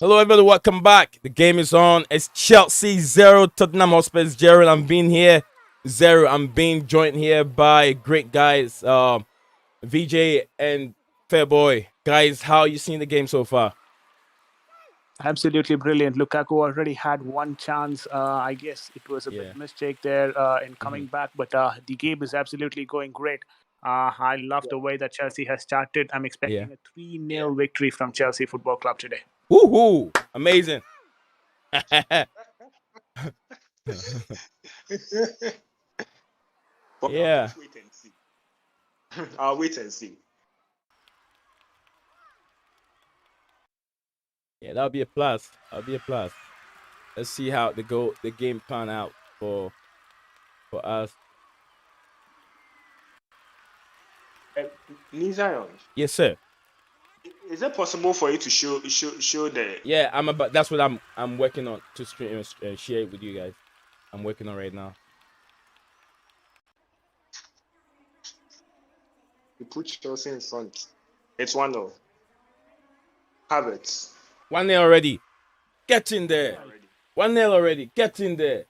Hello, everybody. Welcome back. The game is on. It's Chelsea 0, Tottenham Hotspur 0. I'm being here 0. I'm being joined here by great guys, VJ and Fairboy. Guys, how are you seeing the game so far? Absolutely brilliant. Lukaku already had one chance. I guess it was a bit Yeah. mistake there in coming back, but the game is absolutely going great. I love the way that Chelsea has started. I'm Yeah. expecting a 3-0 victory from Chelsea Football Club today. Woohoo! Amazing. But I'll Yeah. just wait and see. I'll wait and see. Yeah, that'll be a plus. That'll be a plus. Let's see how the game pan out for us. Uh, NiiZion, Yes, sir. is it possible for you to show the? Yeah, that's what I'm working on to stream share it with you guys. I'm working on right now. You put Chelsea in front. It's 1-0. Have it. 1-0 already. Get in One there. nil already. 1-0 already. Get in there.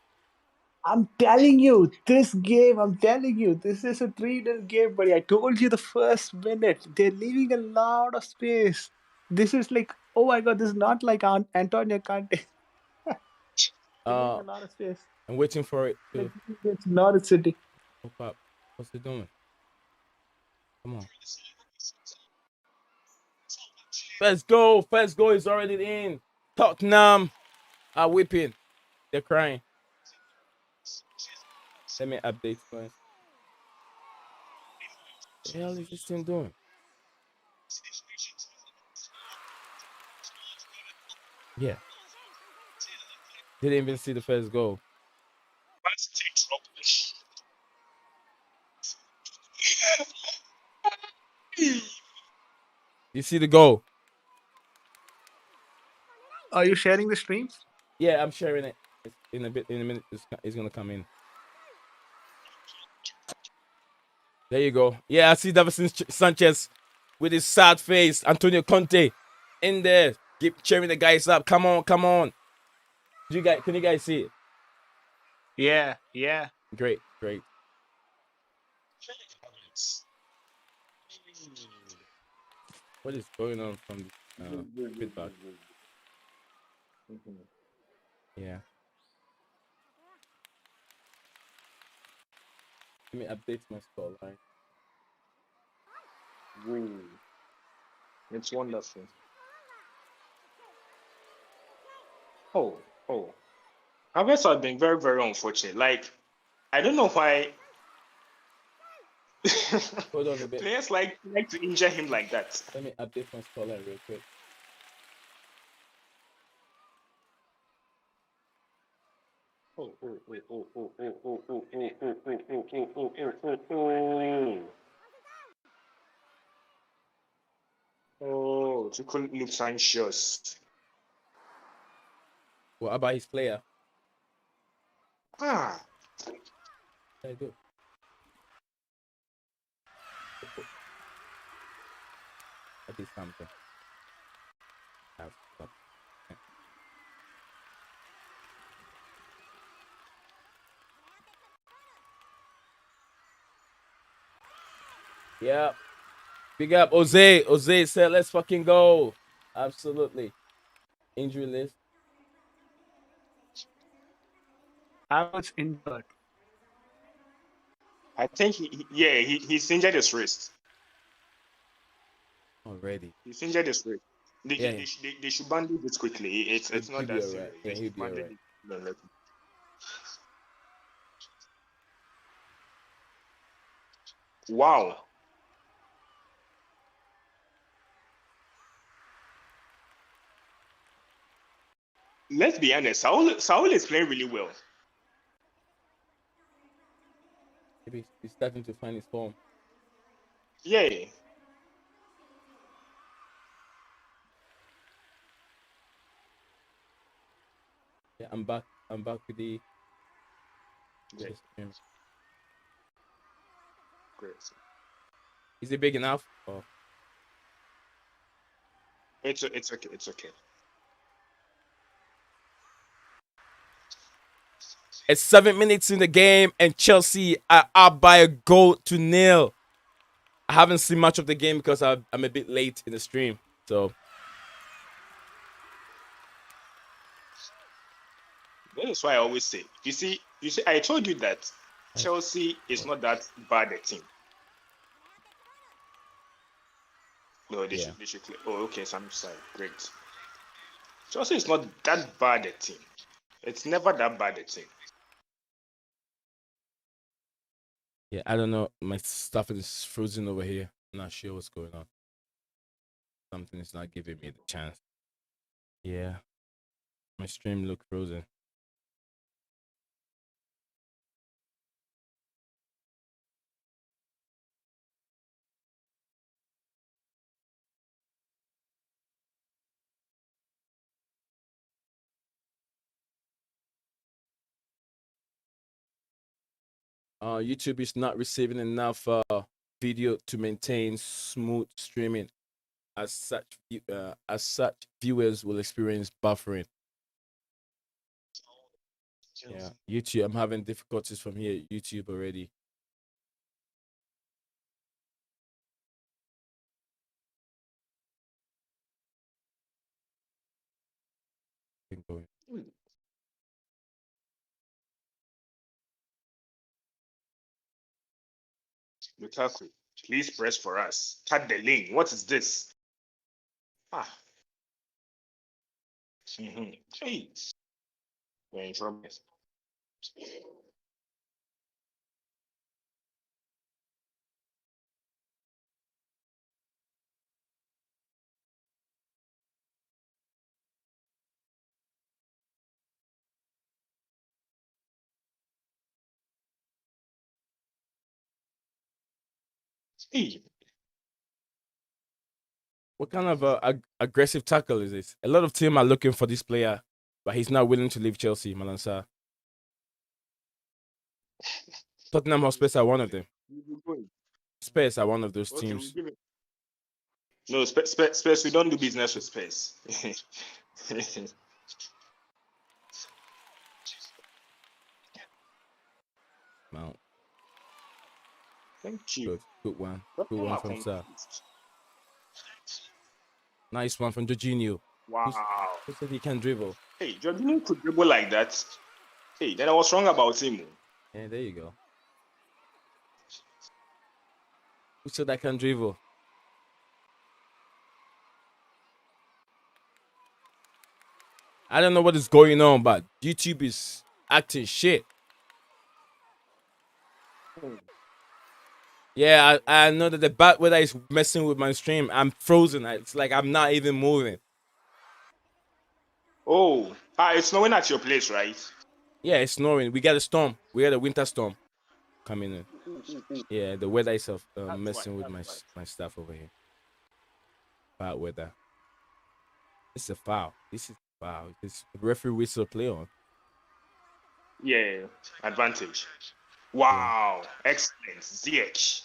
I'm telling you, this is a 3-0 game, buddy. I told you the first minute. They're leaving a lot of space. This is like, oh my god, this is not like Antonio Conte. They're leaving Uh, a lot of space. I'm waiting for it Like, to it's not a city. pop up. What's it doing? Come on. First goal. First goal is already in. Tottenham are whipping. They're crying. Let me update first. What the hell is this thing doing? Yeah. Didn't even see the first goal. You see the goal? Are you sharing the streams? Yeah, I'm sharing it. It's in a bit. In a minute, it's gonna come in. There you go. Yeah, I see Davison Sanchez with his sad face. Antonio Conte in there. Keep cheering the guys up. Come on, come on. Can you guys see it? Yeah, yeah. Great, great. What is going on from the feedback? Yeah. Let me update my scoreline. Woo. It's wonderful. Oh, oh. Harvest has been very, very unfortunate. Like, I don't know why Hold on a bit. players like to injure him like that. Let me update my scoreline real quick. Oh, oh, oh, oh, oh, oh, oh, oh, oh, oh, oh, oh, oh, oh, oh, oh. Oh, Tuchel looks anxious. What about his player? Ah, What did I do? I did something. I've stopped. Yeah. Big up Jose. Jose said, let's fucking go. Absolutely. Injury list. I was injured. I think he's injured his wrist. Already. He's injured his wrist. Yeah. They should bandage it quickly. It's He'll not be that alright. serious. Yeah, They he'll should be bandage alright. it. Wow. Let's be honest. Saul is playing really well. Maybe he's starting to find his form. Yeah. Yeah, I'm back. I'm back with the Great. stream. Great. Is it big enough? Oh, It's okay. It's okay. It's 7 minutes in the game, and Chelsea are up by a goal to nil. I haven't seen much of the game because I'm a bit late in the stream. So That is why I always say, you see, I told you that Chelsea is not that bad a team. No, yeah, they should clear. Oh, okay, some side, great. Chelsea is not that bad a team. It's never that bad a team. yeah. I don't know. My stuff is frozen over here. I'm not sure what's going on. Something is not giving me the chance. Yeah, my stream look frozen. YouTube is not receiving enough video to maintain smooth streaming. As such, viewers will experience buffering. Yeah, YouTube. I'm having difficulties from here. YouTube already. Been going. Lukaku, please press for us. Cut the lane. What is this? Ah. Mm-hmm. Hey. We're in trouble. Hey. What kind of aggressive tackle is this? A lot of teams are looking for this player, but he's not willing to leave Chelsea. Malansa. Tottenham Hotspur are one of them. Spurs are one of those Okay, we'll teams. give it. No, Spurs, we don't do business with Spurs. Mount. Thank you. Good one. What Good am one I from Sir. confused? Nice one from Jorginho. Wow. Who said he can dribble? Hey, Jorginho could dribble like that. Hey, then I was wrong about him. Yeah, there you go. Who said I can dribble? I don't know what is going on, but YouTube is acting shit. Yeah, I know that the bad weather is messing with my stream. I'm frozen. It's like I'm not even moving. Oh, it's snowing at your place, right? Yeah, it's snowing. We got a storm. We got a winter storm coming in. Ooh. Yeah, the weather is That's why. messing with That's why. my stuff over here. Bad weather. This is a foul. This is a foul. This referee whistle play on. Yeah, advantage. Yeah. Wow, excellent. ZH.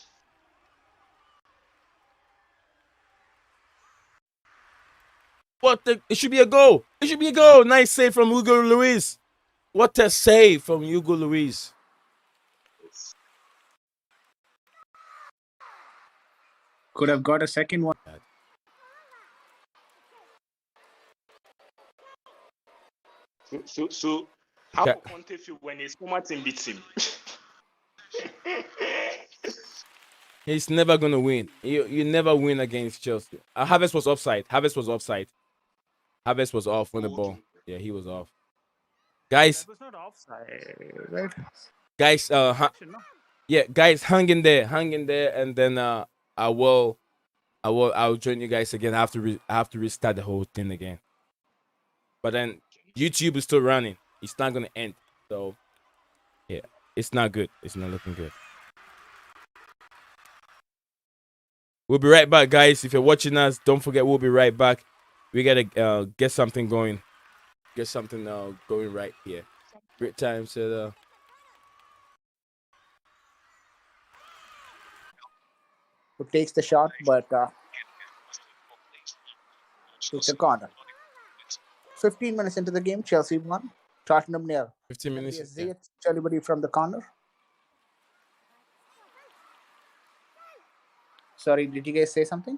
What the? It should be a goal. It should be a goal. Nice save from Hugo Luis. What a save from Hugo Luis. Could have got a second one. So how Okay. will Conte feel when his former team beats him? He's never gonna win. You never win against Chelsea. Havertz was offside. Havertz was offside. Havertz was off when the ball. Yeah, he was off. Guys, That was not offside, right? guys, yeah, guys, hang in there, and then I'll join you guys again. I have to restart the whole thing again. But then YouTube is still running. It's not gonna end. So yeah, it's not good. It's not looking good. We'll be right back, guys. If you're watching us, don't forget we'll be right back. We gotta get something going. Get something going right here. Great time said Who takes the shot, but it's a corner. 15 minutes into the game, Chelsea won. Tottenham nil. 15 Gonna be minutes. a Yeah. Ziyech delivery from the corner. Sorry, did you guys say something?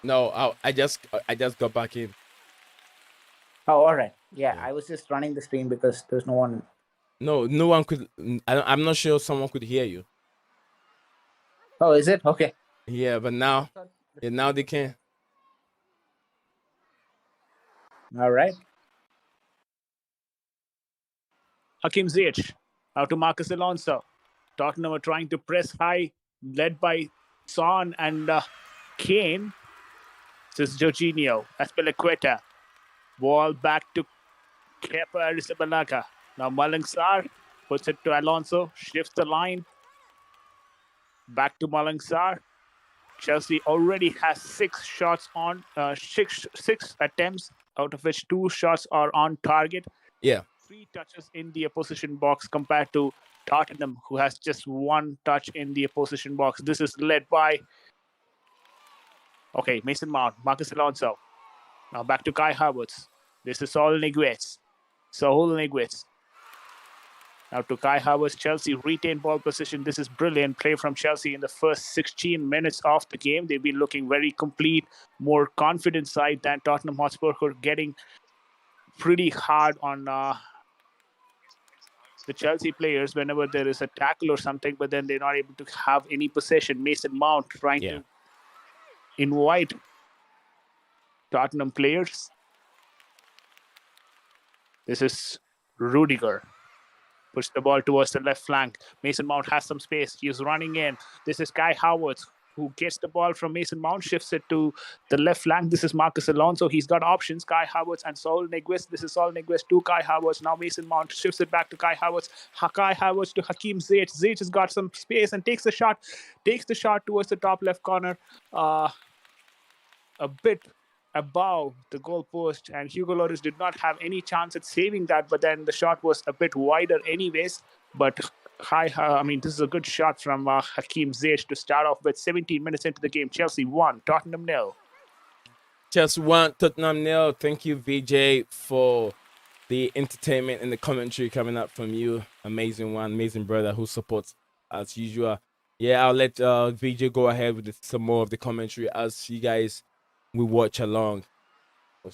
No, I just got back in. Oh, all right. Yeah, Yeah. I was just running the stream because there's no one. No, no one could. I'm not sure someone could hear you. Oh, is it? Okay. Yeah, but I now, thought the yeah, now stream they was can. on. All right. Hakim Ziyech out to Marcus Alonso. Tottenham are trying to press high, led by Son and Kane. This is Jorginho. Aspilicueta. Ball back to Kepa Arrizabalaga. Now Malang Sarr puts it to Alonso. Shifts the line. Back to Malang Sarr. Chelsea already has 6 shots on, six attempts, out of which 2 shots are on target. Yeah. 3 touches in the opposition box compared to Tottenham, who has just 1 touch in the opposition box. This is led by, Mason Mount, Marcus Alonso. Now back to Kai Havertz. This is Saul Niguez. Now to Kai Havertz. Chelsea retain ball position. This is brilliant play from Chelsea in the first 16 minutes of the game. They've been looking very complete, more confident side than Tottenham Hotspur, who are getting pretty hard on the Chelsea players whenever there is a tackle or something, but then they're not able to have any possession. Mason Mount trying Yeah. to invite Tottenham players. This is Rudiger. Push the ball towards the left flank. Mason Mount has some space. He's running in. This is Kai Havertz, who gets the ball from Mason Mount, shifts it to the left flank. This is Marcus Alonso. He's got options. Kai Havertz and Saul Niguez. This is Saul Niguez to Kai Havertz. Now Mason Mount shifts it back to Kai Havertz. Kai Havertz to Hakim Ziyech. Ziyech has got some space and takes the shot. Takes the shot towards the top left corner. A bit above the goalpost, and Hugo Lloris did not have any chance at saving that, but then the shot was a bit wider anyways. But this is a good shot from Hakim Ziyech to start off with. 17 minutes into the game, Chelsea 1, Tottenham 0. Chelsea 1, Tottenham 0. Thank you, VJ, for the entertainment and the commentary coming up from you. Amazing one, amazing brother who supports as usual. Yeah, I'll let VJ go ahead with some more of the commentary as you guys will watch along. We're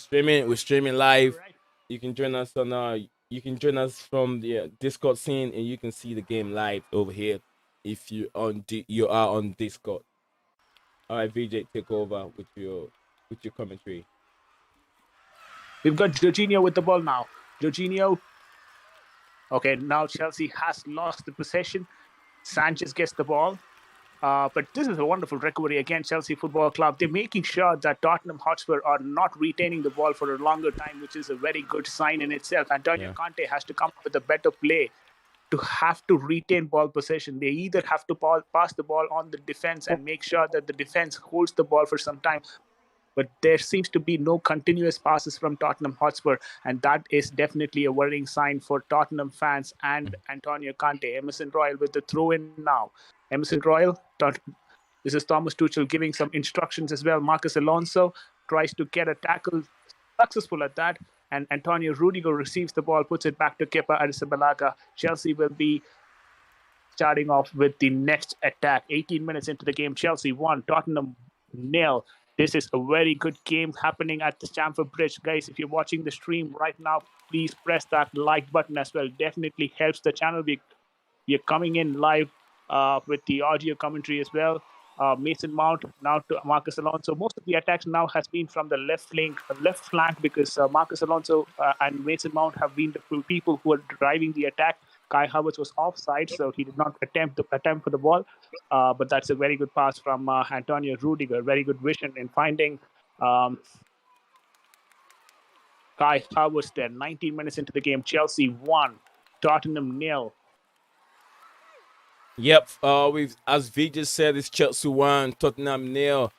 streaming live. Right. You can join us on from the Discord scene, and you can see the game live over here if you are on Discord. All right, VJ, take over with your commentary. We've got Jorginho with the ball now. Jorginho. Okay, now Chelsea has lost the possession. Sanchez gets the ball. But this is a wonderful recovery against Chelsea Football Club. They're making sure that Tottenham Hotspur are not retaining the ball for a longer time, which is a very good sign in itself. Antonio Conte has to come up with a better play to have to retain ball possession. They either have to pass the ball on the defense and make sure that the defense holds the ball for some time. But there seems to be no continuous passes from Tottenham Hotspur, and that is definitely a worrying sign for Tottenham fans and Antonio Conte. Emerson Royal with the throw-in now. Emerson Royal, this is Thomas Tuchel giving some instructions as well. Marcus Alonso tries to get a tackle, successful at that, and Antonio Rudiger receives the ball, puts it back to Kepa Arrizabalaga. Chelsea will be starting off with the next attack. 18 minutes into the game, Chelsea 1, Tottenham 0. This is a very good game happening at the Stamford Bridge. Guys, if you're watching the stream right now, please press that like button as well. Definitely helps the channel. We are coming in live with the audio commentary as well. Mason Mount now to Marcus Alonso. Most of the attacks now has been from the left flank because Marcus Alonso and Mason Mount have been the people who are driving the attack. Kai Havertz was offside, so he did not attempt for the ball. But that's a very good pass from Antonio Rudiger. Very good vision in finding Kai Havertz there. 19 minutes into the game, Chelsea 1, Tottenham 0. Yep. We've as V just said, it's Chelsea 1, Tottenham 0.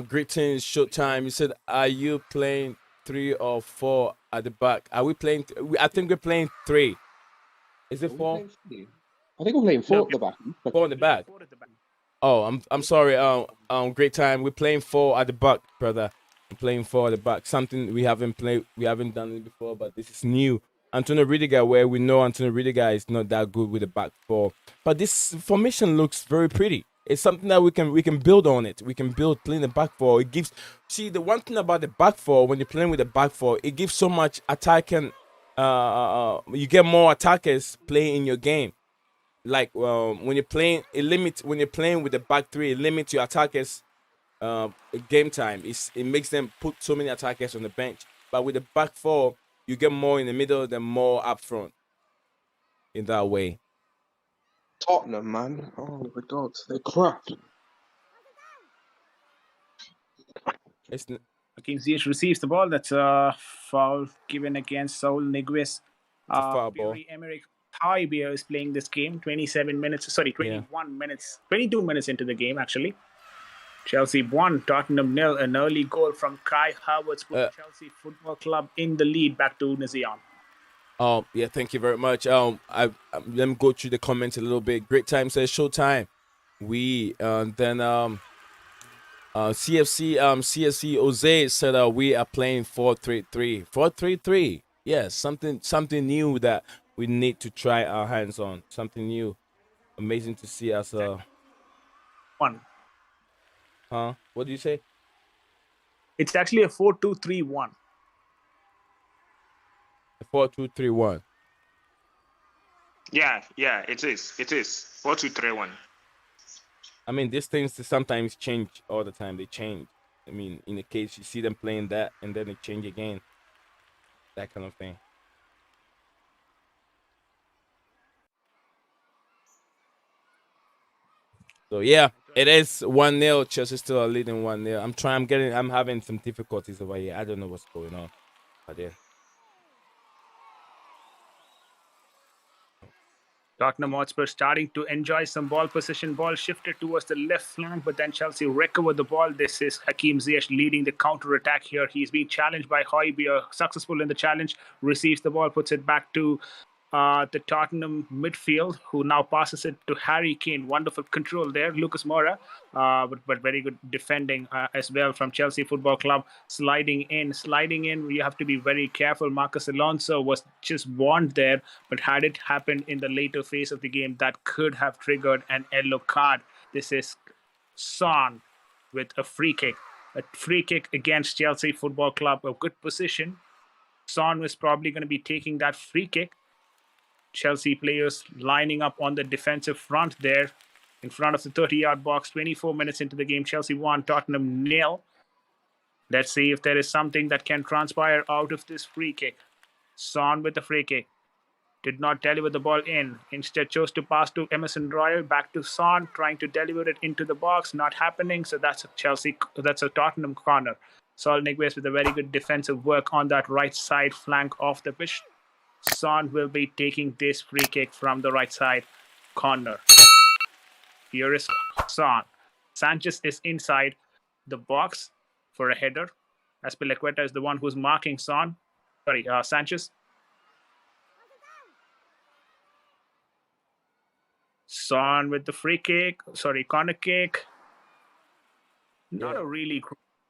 Greetings, Showtime. You said, are you playing 3 or 4 at the back? Are we playing? I think we're playing 3. Is it 4? I think we're playing 4 at the back. 4 in the back. Oh, I'm sorry. Great time. We're playing 4 at the back, brother. I'm playing 4 at the back. Something we haven't done it before, but this is new Antonio Rudiger, where we know Antonio Rudiger is not that good with the back four. But this formation looks very pretty. It's something that we can build on it. We can build playing the back four. It gives the one thing about the back four when you're playing with the back four, it gives so much attacking. You get more attackers playing in your game. Like when you're playing, it limits when you're playing with the back three. It limits your attackers uh, game time. It makes them put so many attackers on the bench. But with the back four, you get more in the middle than more up front. In that way, Tottenham, man. Oh my god, they're crap. it's Hakim Ziyech receives the ball. That's a foul given against Saul Niguez. a foul ball. Pierre-Emerick Højbjerg is playing this game. 27 minutes, sorry, Yeah. 21 minutes, 22 minutes into the game, actually. Chelsea 1, Tottenham 0. An early goal from Kai Havertz put Chelsea Football Club in the lead. Back to NiiZion. Yeah, thank you very much. Let me go through the comments a little bit. Great time says showtime. We then CFC Jose said we are playing 4-3-3. 4-3-3. Yes, something new that we need to try our hands on. Something new. Amazing to see us. One. What do you say? It's actually a 4-2-3-1. 4-2-3-1. Yeah, it is. It is 4-2-3-1. I mean, these things sometimes change all the time. They change. I mean, in the case you see them playing that and then they change again. That kind of thing. So yeah, it is 1-0. Chelsea still are leading 1-0. I'm having some difficulties over here. I don't know what's going on. But yeah. Tottenham Hotspur starting to enjoy some ball possession. Ball shifted towards the left flank, but then Chelsea recovered the ball. This is Hakim Ziyech leading the counter attack here. He's being challenged by Højbjerg, successful in the challenge, receives the ball, puts it back to the Tottenham midfield, who now passes it to Harry Kane. Wonderful control there. Lucas Moura, but very good defending as well from Chelsea Football Club. Sliding in. You have to be very careful. Marcus Alonso was just warned there, but had it happened in the later phase of the game, that could have triggered an yellow card. This is Son with a free kick. A free kick against Chelsea Football Club. A good position. Son was probably going to be taking that free kick. Chelsea players lining up on the defensive front there in front of the 30-yard box. 24 minutes into the game, Chelsea 1, Tottenham 0. Let's see if there is something that can transpire out of this free kick. Son with the free kick. Did not deliver the ball in. Instead chose to pass to Emerson Royal. Back to Son, trying to deliver it into the box. Not happening. So that's a Tottenham corner. Saul Niguez with a very good defensive work on that right side flank of the pitch. Son will be taking this free kick from the right side corner. Here is Son. Sanchez is inside the box for a header. Aspilicueta is the one who's marking Sanchez. Son with the free kick. Corner kick. Not a really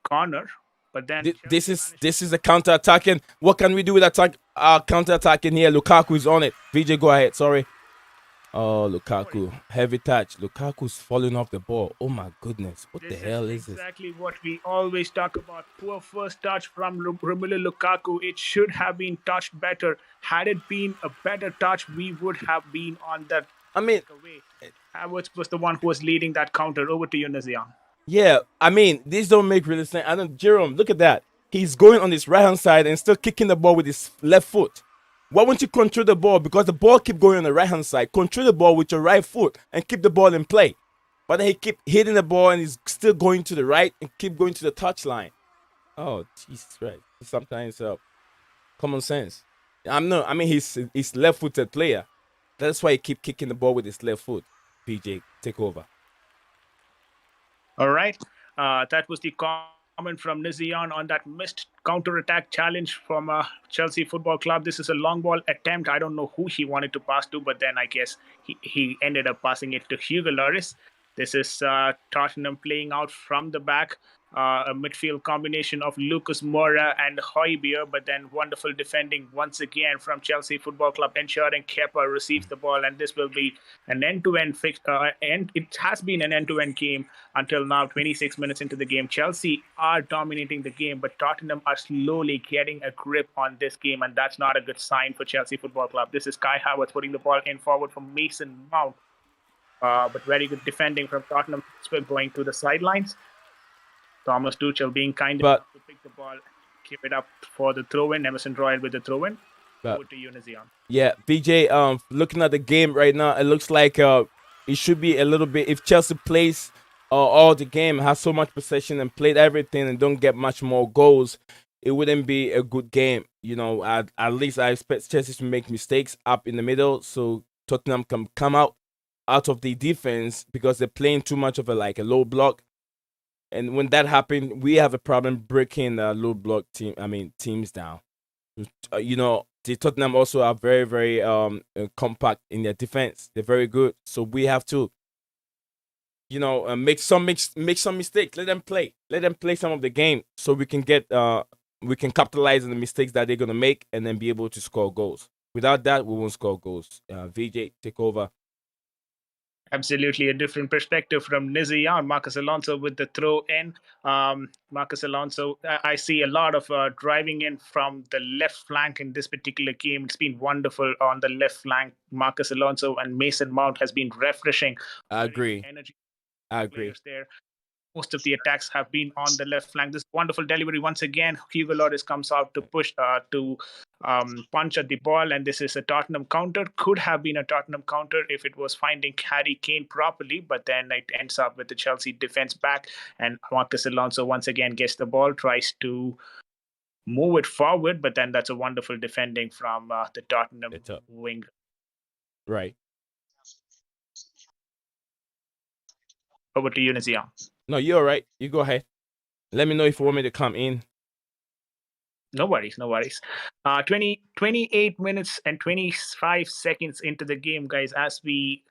corner. But then this is a counter attacking. What can we do with counter attacking here? Lukaku is on it. VJ, go ahead. Sorry. Oh, Lukaku, heavy touch. Lukaku's falling off the ball. Oh my goodness, what the hell is this? Exactly what we always talk about. Poor first touch from Romelu Lukaku. It should have been touched better. Had it been a better touch, we would have been on that. I mean, Havertz was the one who was leading that counter. Over to you, NiiZion. Yeah, I mean, these don't make really sense. Jerome, look at that. He's going on his right hand side and still kicking the ball with his left foot. Why won't you control the ball? Because the ball keep going on the right hand side. Control the ball with your right foot and keep the ball in play. But then he keep hitting the ball and he's still going to the right and keep going to the touchline. Oh, Jesus Christ. Sometimes common sense. He's left-footed player. That's why he keep kicking the ball with his left foot. PJ, take over. All right. That was the comment from NiiZion on that missed counter-attack challenge from Chelsea Football Club. This is a long ball attempt. I don't know who he wanted to pass to, but then I guess he ended up passing it to Hugo Lloris. This is Tottenham playing out from the back. A midfield combination of Lucas Moura and Højbjerg, but then wonderful defending once again from Chelsea Football Club, ensuring Kepa receives the ball, and this will be an end-to-end fix. And it has been an end-to-end game until now. 26 minutes into the game, Chelsea are dominating the game, but Tottenham are slowly getting a grip on this game, and that's not a good sign for Chelsea Football Club. This is Kai Havertz putting the ball in forward from Mason Mount. But very good defending from Tottenham Hotspur going to the sidelines. Thomas Tuchel being kind But enough to pick the ball, keep it up for the throw-in. Emerson Royal with the throw-in. but Over to you, NiiZion. yeah, VJ. Looking at the game right now, it looks like it should be a little bit. If Chelsea plays all the game, has so much possession and played everything, and don't get much more goals, it wouldn't be a good game. You know, at least I expect Chelsea to make mistakes up in the middle, so Tottenham can come out of the defense because they're playing too much of a low block. And when that happened, we have a problem breaking low block teams down. You know, the Tottenham also are very, very compact in their defense. They're very good, so we have to, you know, make some mistakes. Let them play. Let them play some of the game, so we can capitalize on the mistakes that they're gonna make, and then be able to score goals. Without that, we won't score goals. VJ, take over. Absolutely a different perspective from NiiZion. Marcus Alonso with the throw in. Marcus Alonso, I see a lot of driving in from the left flank in this particular game. It's been wonderful on the left flank. Marcus Alonso and Mason Mount has been refreshing. I agree. Energy I agree. players there. Most of the attacks have been on the left flank. This wonderful delivery once again. Hugo Lloris comes out to push to punch at the ball, and this is a Tottenham counter. Could have been a Tottenham counter if it was finding Harry Kane properly, but then it ends up with the Chelsea defense back, and Marcus Alonso once again gets the ball, tries to move it forward, but then that's a wonderful defending from the Tottenham wing. Right. Over to you, NiiZion. No, you're all right. You go ahead. Let me know if you want me to come in. No worries, no worries. 28 minutes and 25 seconds into the game, guys, as we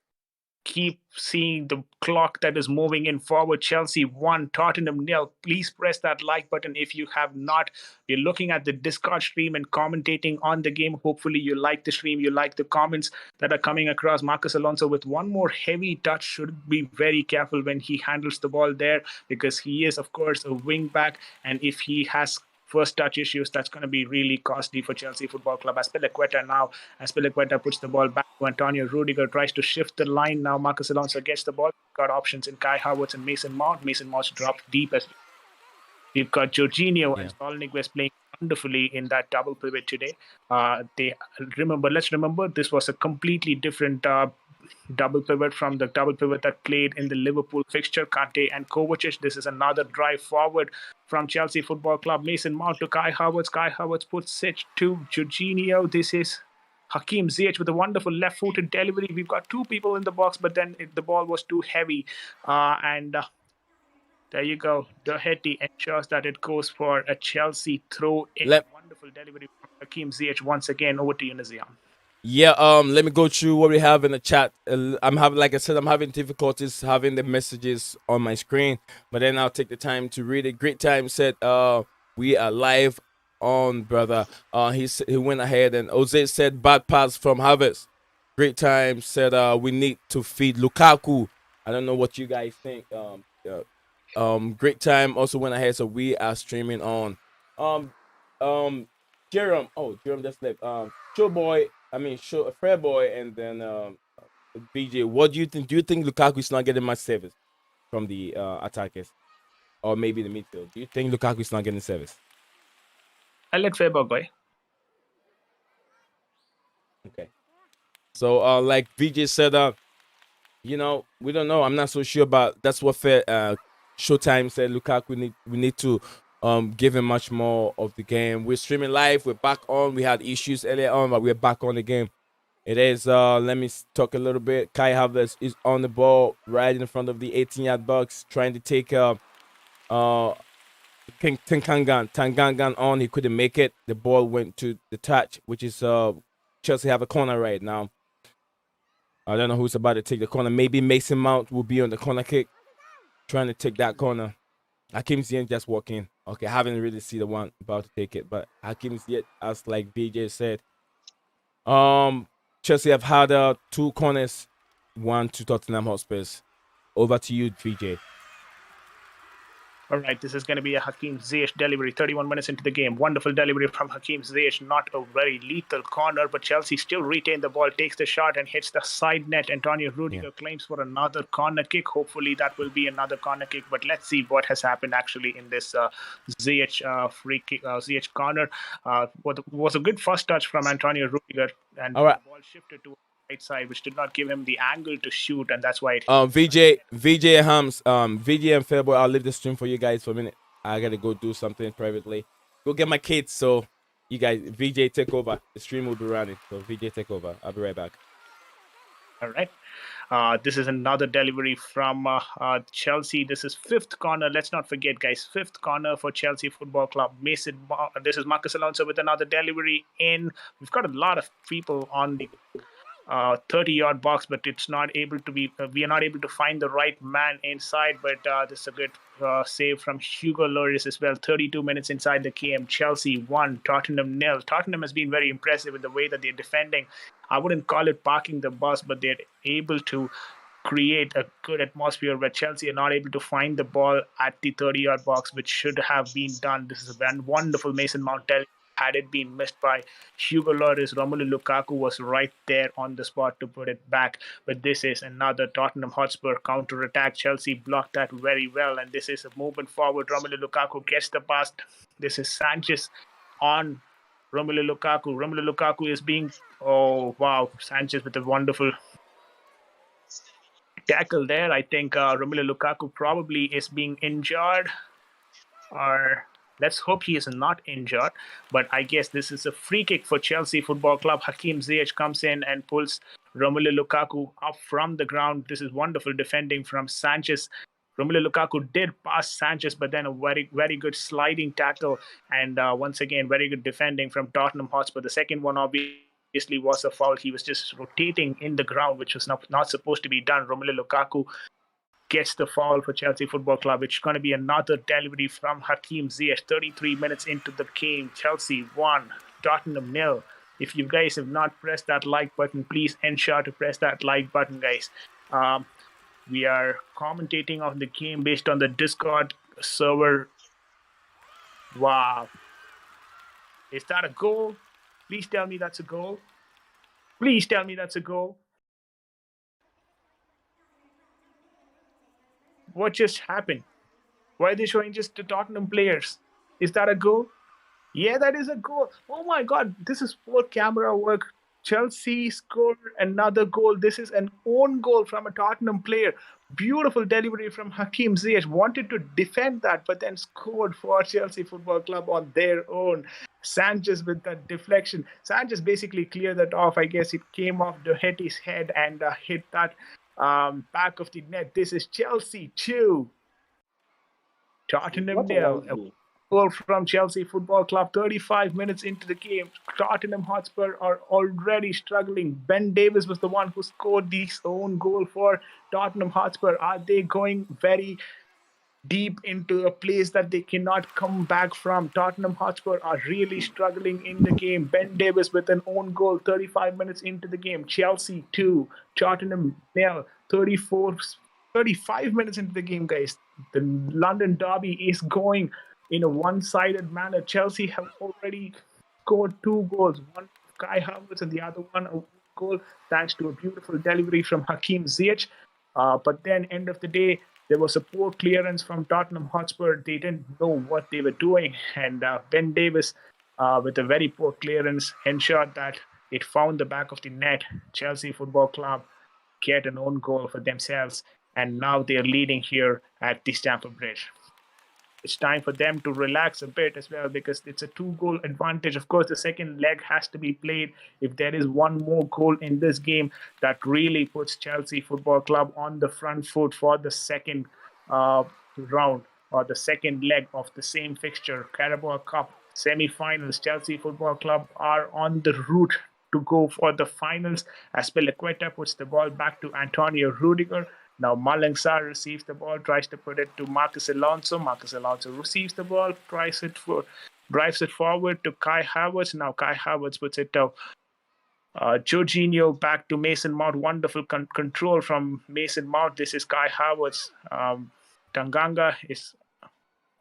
keep seeing the clock that is moving in forward. Chelsea 1, Tottenham 0. Please press that like button if you have not. You're looking at the Discord stream and commentating on the game. Hopefully you like the stream, you like the comments that are coming across. Marcus Alonso with one more heavy touch. Should be very careful when he handles the ball there, because he is, of course, a wing back, and if he has first touch issues, that's going to be really costly for Chelsea Football Club. Azpilicueta puts the ball back to Antonio Rudiger, tries to shift the line. Now Marcus Alonso gets the ball. Got options in Kai Havertz and Mason Mount. Mason Mount dropped deep. As we've got Jorginho and Stolnik was playing wonderfully in that double pivot today. Let's remember this was a completely different double pivot from the double pivot that played in the Liverpool fixture, Kante and Kovacic. This is another drive forward from Chelsea Football Club. Mason Mount to Kai Havertz. Kai Havertz puts it to Jorginho. This is Hakim Ziyech with a wonderful left-footed delivery. We've got two people in the box, but then the ball was too heavy. There you go. Doherty ensures that it goes for a Chelsea throw in. Wonderful delivery from Hakim Ziyech once again. Over to you, NiiZion. Yeah, let me go through what we have in the chat. I'm having difficulties having the messages on my screen, but then I'll take the time to read it. Great Time said, we are live on, brother. He went ahead, and Jose said, bad pass from Havertz. Great Time said, we need to feed Lukaku. I don't know what you guys think. Great Time also went ahead, so we are streaming on. Jerome just left. Fair boy, and then BJ. What do you think? Do you think Lukaku is not getting much service from the attackers, or maybe the midfield? Do you think Lukaku is not getting service? I'll let Fair boy. Okay. So, like VJ said, you know, we don't know. I'm not so sure about. That's what Showtime said. Lukaku we need to give him much more of the game. We're streaming live. We're back on. We had issues earlier on, but we're back on the game. It is. Let me talk a little bit. Kai Havertz is on the ball right in front of the 18-yard box, trying to take Tangangan on. He couldn't make it. The ball went to the touch, which is Chelsea have a corner right now. I don't know who's about to take the corner. Maybe Mason Mount will be on the corner kick, trying to take that corner. Hakim Ziyech just walking. Okay, I haven't really seen the one about to take it, but Hakim Ziyech, as like VJ said, um, Chelsea have had two corners, one to Tottenham Hotspurs. Over to you, VJ. All right, this is going to be a Hakim Ziyech delivery. 31 minutes into the game. Wonderful delivery from Hakim Ziyech. Not a very lethal corner, but Chelsea still retain the ball, takes the shot and hits the side net. Antonio Rudiger claims for another corner kick. Hopefully that will be another corner kick, but let's see what has happened actually in this Ziyech free kick, Ziyech corner. Was a good first touch from Antonio Rudiger, and All right. the ball shifted to right side, which did not give him the angle to shoot, and that's why it. VJ Hams, VJ and Fairboy, I'll leave the stream for you guys for a minute. I gotta go do something privately. Go get my kids. So you guys, VJ take over. The stream will be running. So VJ take over. I'll be right back. All right. This is another delivery from Chelsea. This is fifth corner. Let's not forget, guys, fifth corner for Chelsea Football Club. This is Marcus Alonso with another delivery in. We've got a lot of people on the 30-yard box, but it's not able to be. We are not able to find the right man inside. But this is a good save from Hugo Lloris as well. 32 minutes inside the game. Chelsea 1, Tottenham 0. Tottenham has been very impressive with the way that they're defending. I wouldn't call it parking the bus, but they're able to create a good atmosphere where Chelsea are not able to find the ball at the 30-yard box, which should have been done. This is a wonderful Mason Mount. Had it been missed by Hugo Lloris, Romelu Lukaku was right there on the spot to put it back. But this is another Tottenham Hotspur counter-attack. Chelsea blocked that very well, and this is a movement forward. Romelu Lukaku gets the pass. This is Sanchez on Romelu Lukaku. Romelu Lukaku is being, oh wow, Sanchez with a wonderful tackle there. I think Romelu Lukaku probably is being injured, or let's hope he is not injured. But I guess this is a free kick for Chelsea Football Club. Hakim Ziyech comes in and pulls Romelu Lukaku up from the ground. This is wonderful defending from Sanchez. Romelu Lukaku did pass Sanchez, but then a very, very good sliding tackle. And once again, very good defending from Tottenham Hotspur. The second one, obviously, was a foul. He was just rotating in the ground, which was not supposed to be done. Romelu Lukaku gets the foul for Chelsea Football Club. It's going to be another delivery from Hakim Ziyech. 33 minutes into the game. Chelsea 1, Tottenham 0. If you guys have not pressed that like button, please ensure to press that like button, guys. We are commentating on the game based on the Discord server. Wow. Is that a goal? Please tell me that's a goal. Please tell me that's a goal. What just happened? Why are they showing just the Tottenham players? Is that a goal? Yeah, that is a goal. Oh my God, this is poor camera work. Chelsea scored another goal. This is an own goal from a Tottenham player. Beautiful delivery from Hakim Ziyech. Wanted to defend that, but then scored for Chelsea Football Club on their own. Sanchez with that deflection. Sanchez basically cleared that off. I guess it came off Doherty's head and hit that back of the net. This is Chelsea 2, Tottenham 0. Goal from Chelsea Football Club. 35 minutes into the game. Tottenham Hotspur are already struggling. Ben Davies was the one who scored this own goal for Tottenham Hotspur. Are they going very deep into a place that they cannot come back from? Tottenham Hotspur are really struggling in the game. Ben Davies with an own goal. 35 minutes into the game. Chelsea 2, Tottenham 0. 35 minutes into the game, guys. The London derby is going in a one-sided manner. Chelsea have already scored 2 goals, one Kai Havertz and the other one a goal, thanks to a beautiful delivery from Hakim Ziyech. But then, end of the day, there was a poor clearance from Tottenham Hotspur. They didn't know what they were doing, and Ben Davies, with a very poor clearance, ensured that it found the back of the net. Chelsea Football Club get an own goal for themselves, and now they're leading here at the Stamford Bridge. It's time for them to relax a bit as well, because it's a 2-goal advantage. Of course, the second leg has to be played. If there is one more goal in this game, that really puts Chelsea Football Club on the front foot for the second round, or the second leg of the same fixture, Carabao Cup semi-finals. Chelsea Football Club are on the route to go for the finals. Aspilicueta puts the ball back to Antonio Rudiger. Now Malang Sarr receives the ball, tries to put it to Marcus Alonso. Marcus Alonso receives the ball, drives it forward to Kai Havertz. Now Kai Havertz puts it to Jorginho, back to Mason Mount. Wonderful control from Mason Mount. This is Kai Havertz. Tanganga is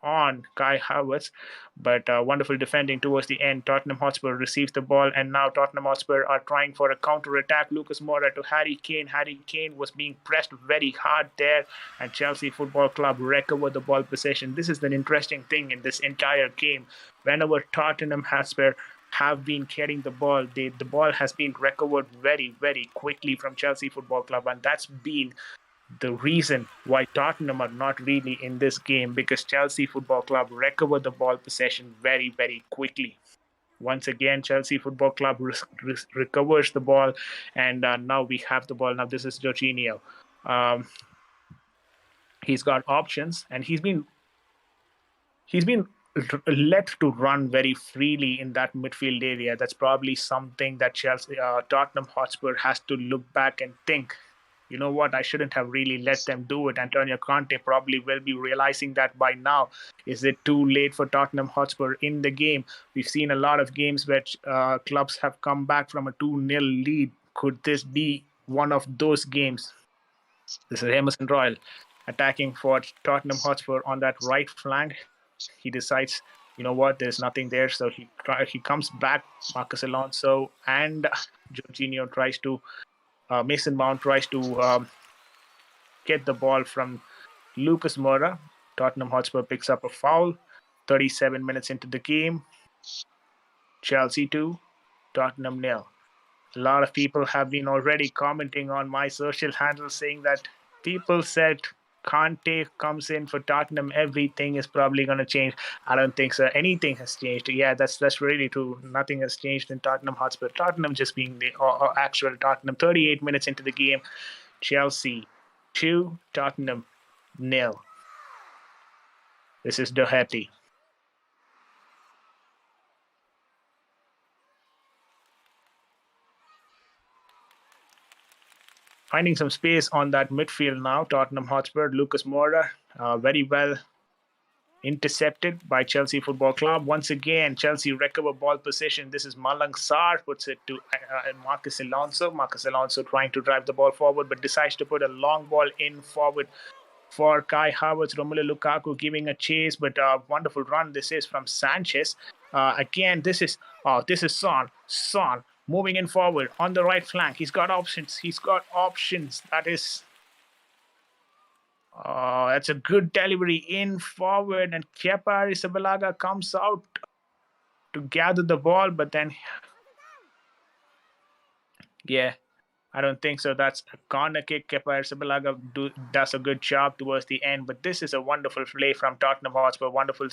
on Kai Havertz, but wonderful defending towards the end. Tottenham Hotspur receives the ball, and now Tottenham Hotspur are trying for a counter attack. Lucas Moura to Harry Kane. Harry Kane was being pressed very hard there, and Chelsea Football Club recovered the ball possession. This is the interesting thing in this entire game. Whenever Tottenham Hotspur have been carrying the ball, the ball has been recovered very, very quickly from Chelsea Football Club, and that's been the reason why Tottenham are not really in this game, because Chelsea Football Club recovered the ball possession very, very quickly. Once again, Chelsea Football Club recovers the ball, and now we have the ball. Now this is Jorginho. He's got options, and he's been let to run very freely in that midfield area. That's probably something that Tottenham Hotspur has to look back and think, you know what, I shouldn't have really let them do it. Antonio Conte probably will be realizing that by now. Is it too late for Tottenham Hotspur in the game? We've seen a lot of games where clubs have come back from a 2-0 lead. Could this be one of those games? This is Emerson Royal attacking for Tottenham Hotspur on that right flank. He decides, you know what, there's nothing there, so he comes back. Marcus Alonso and Jorginho tries to Mason Mount tries to get the ball from Lucas Moura. Tottenham Hotspur picks up a foul. 37 minutes into the game. Chelsea 2, Tottenham 0. A lot of people have been already commenting on my social handles saying that people said Conte comes in for Tottenham, everything is probably going to change. I don't think so. Anything has changed. Yeah, that's really true. Nothing has changed in Tottenham Hotspur. Tottenham just being the actual Tottenham. 38 minutes into the game, Chelsea 2, Tottenham 0. This is Doherty. Finding some space on that midfield now. Tottenham Hotspur, Lucas Moura, very well intercepted by Chelsea Football Club. Once again, Chelsea recover ball possession. This is Malang Sarr, puts it to Marcus Alonso. Marcus Alonso trying to drive the ball forward, but decides to put a long ball in forward for Kai Havertz. Romelu Lukaku giving a chase, but a wonderful run this is from Sanchez. Again, this is Son. Son moving in forward on the right flank. He's got options. That is... that's a good delivery in forward, and Kepa Arrizabalaga comes out to gather the ball, but then... Yeah, I don't think so. That's a corner kick. Kepa Arrizabalaga does a good job towards the end, but this is a wonderful play from Tottenham Hotspur. Wonderful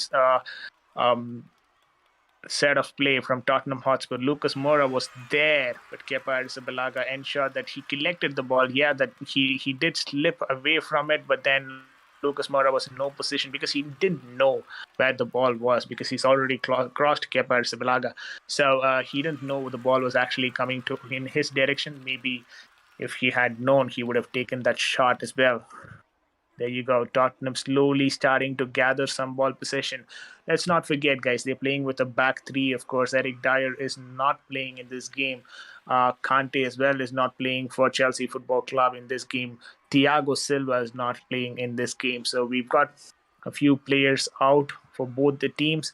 set of play from Tottenham Hotspur. Lucas Moura was there, but Kepa Arrizabalaga ensured that he collected the ball. Yeah, that he did slip away from it, but then Lucas Moura was in no position because he didn't know where the ball was, because he's already crossed Kepa Arrizabalaga. So he didn't know the ball was actually coming in his direction. Maybe if he had known, he would have taken that shot as well. There you go. Tottenham slowly starting to gather some ball possession. Let's not forget, guys, they're playing with a back three. Of course, Eric Dyer is not playing in this game. Kante as well is not playing for Chelsea Football Club in this game. Thiago Silva is not playing in this game. So we've got a few players out for both the teams.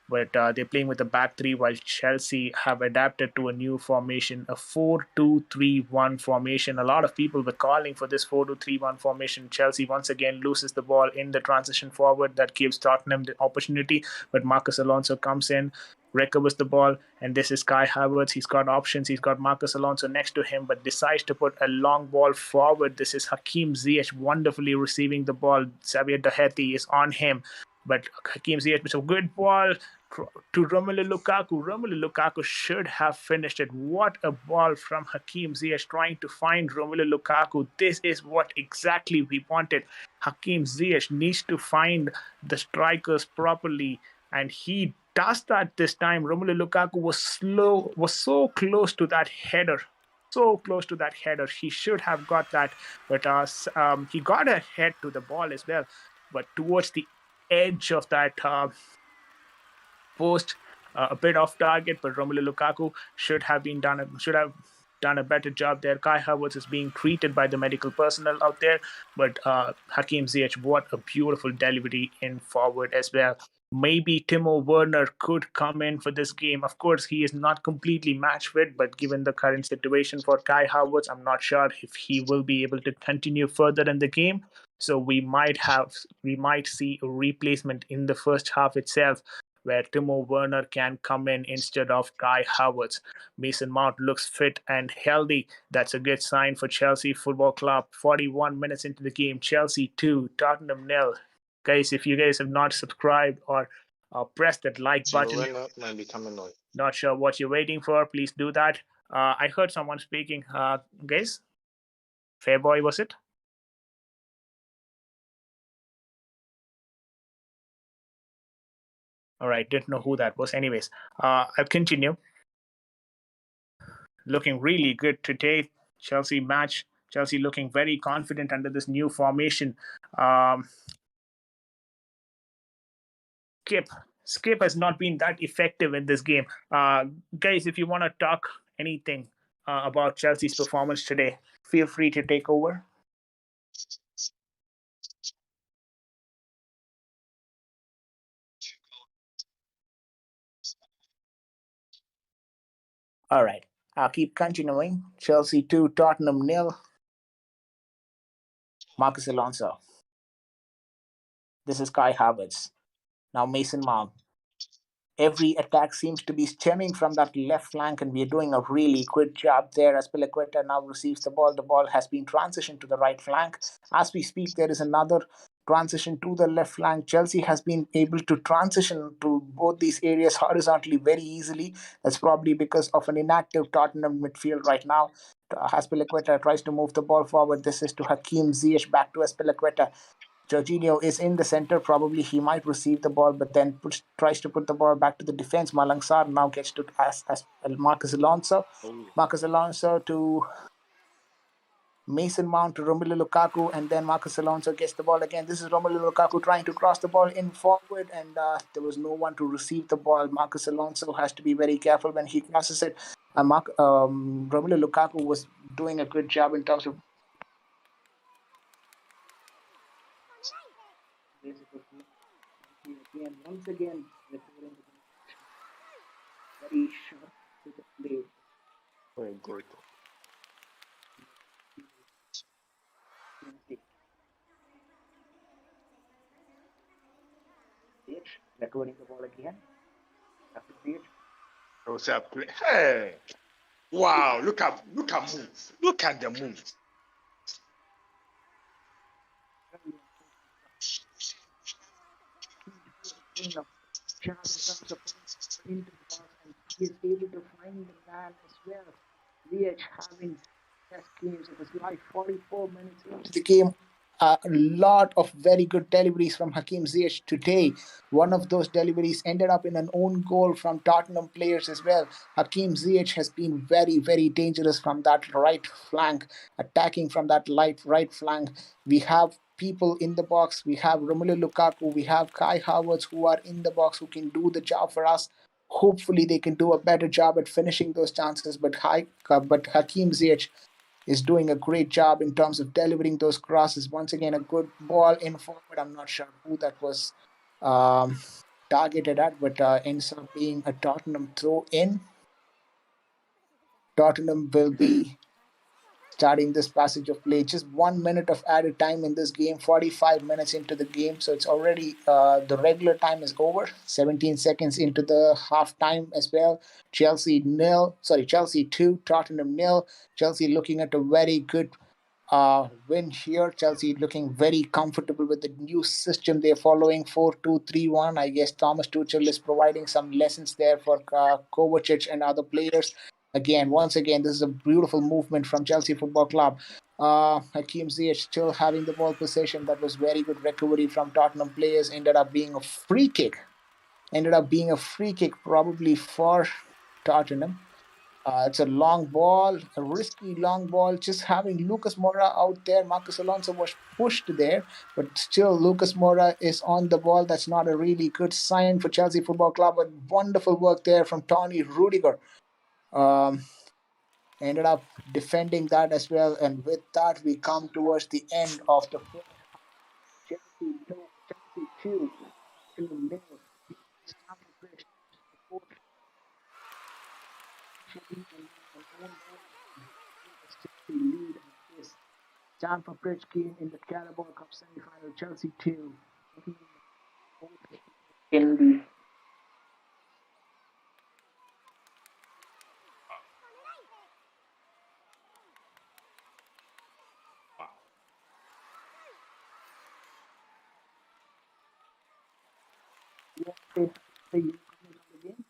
But they're playing with a back three, while Chelsea have adapted to a new formation, a 4-2-3-1 formation. A lot of people were calling for this 4-2-3-1 formation. Chelsea once again loses the ball in the transition forward. That gives Tottenham the opportunity, but Marcus Alonso comes in, recovers the ball, and this is Kai Havertz. He's got options. He's got Marcus Alonso next to him, but decides to put a long ball forward. This is Hakim Ziyech wonderfully receiving the ball. Xavier Doherty is on him, but Hakim Ziyech with a good ball to Romelu Lukaku. Romelu Lukaku should have finished it. What a ball from Hakim Ziyech trying to find Romelu Lukaku. This is what exactly we wanted. Hakim Ziyech needs to find the strikers properly, and he does that this time. Romelu Lukaku was so close to that header. so close to that header. He should have got that, but he got a head to the ball as well, but towards the edge of that post, a bit off target. But Romelu Lukaku should have done a better job there. Kai Havertz is being treated by the medical personnel out there, but Hakim Ziyech, what a beautiful delivery in forward as well. Maybe Timo Werner could come in for this game. Of course, he is not completely match fit, but given the current situation for Kai Havertz, I'm not sure if he will be able to continue further in the game. So we might see a replacement in the first half itself, where Timo Werner can come in instead of Kai Havertz. Mason Mount looks fit and healthy. That's a good sign for Chelsea Football Club. 41 minutes into the game, Chelsea 2, Tottenham 0. Guys, if you guys have not subscribed or pressed that like button, might be coming on. not sure what you're waiting for, please do that. I heard someone speaking. Guys, Fairboy, was it? All right, didn't know who that was. Anyways, I'll continue. Looking really good today. Chelsea match. Chelsea looking very confident under this new formation. Skip has not been that effective in this game. Guys, if you want to talk anything about Chelsea's performance today, feel free to take over. All right, I'll keep continuing. Chelsea 2, Tottenham 0. Marcus Alonso. This is Kai Havertz. Now Mason Mount. Every attack seems to be stemming from that left flank, and we're doing a really good job there. As Aspilicueta now receives the ball has been transitioned to the right flank. As we speak, there is another transition to the left flank. Chelsea has been able to transition to both these areas horizontally very easily. That's probably because of an inactive Tottenham midfield right now. Aspilicueta tries to move the ball forward. This is to Hakim Ziyech, back to Aspilicueta. Jorginho is in the center. Probably he might receive the ball, but then tries to put the ball back to the defense. Malang Sarr now gets to as Marcus Alonso. Marcus Alonso to Mason Mount to Romelu Lukaku, and then Marcus Alonso gets the ball again. This is Romelu Lukaku trying to cross the ball in forward, and there was no one to receive the ball. Marcus Alonso has to be very careful when he crosses it. Romelu Lukaku was doing a good job in terms of once again recovering very sharp with the play. Oh, good. Recovering the ball again. After Hey! Wow! Look at move. Look at the move. Into the box, and he is able to find the man as well. Ziyech having best games of his life. 44 minutes into the game. A lot of very good deliveries from Hakim Ziyech today. One of those deliveries ended up in an own goal from Tottenham players as well. Hakim Ziyech has been very, very dangerous from that right flank, attacking from that right flank. We have people in the box. We have Romelu Lukaku. We have Kai Havertz who are in the box who can do the job for us. Hopefully, they can do a better job at finishing those chances. But Hakim Ziyech is doing a great job in terms of delivering those crosses. Once again, a good ball in forward. I'm not sure who that was targeted at, but ends up being a Tottenham throw in. Tottenham will be starting this passage of play. Just 1 minute of added time in this game, 45 minutes into the game. So it's already, the regular time is over, 17 seconds into the half time as well. Chelsea 2, Tottenham 0. Chelsea looking at a very good win here. Chelsea looking very comfortable with the new system they're following, 4-2-3-1. I guess Thomas Tuchel is providing some lessons there for Kovacic and other players. Once again, this is a beautiful movement from Chelsea Football Club. Hakim Ziyech still having the ball possession. That was very good recovery from Tottenham players. Ended up being a free kick probably for Tottenham. It's a long ball, a risky long ball. Just having Lucas Moura out there. Marcus Alonso was pushed there, but still Lucas Moura is on the ball. That's not a really good sign for Chelsea Football Club. But wonderful work there from Tony Rudiger. Um, Ended up defending that as well. And with that, we come towards the end of the first Chelsea no, Chelsea 2, Tottenham 0. Stamford Bridge, the fourth initially, and then an own goal gave us Chelsea lead at this Stamford Bridge game in the Carabao Cup semi-final. Chelsea 2, Tottenham 4 in the Wow. you want to say your comment on the game?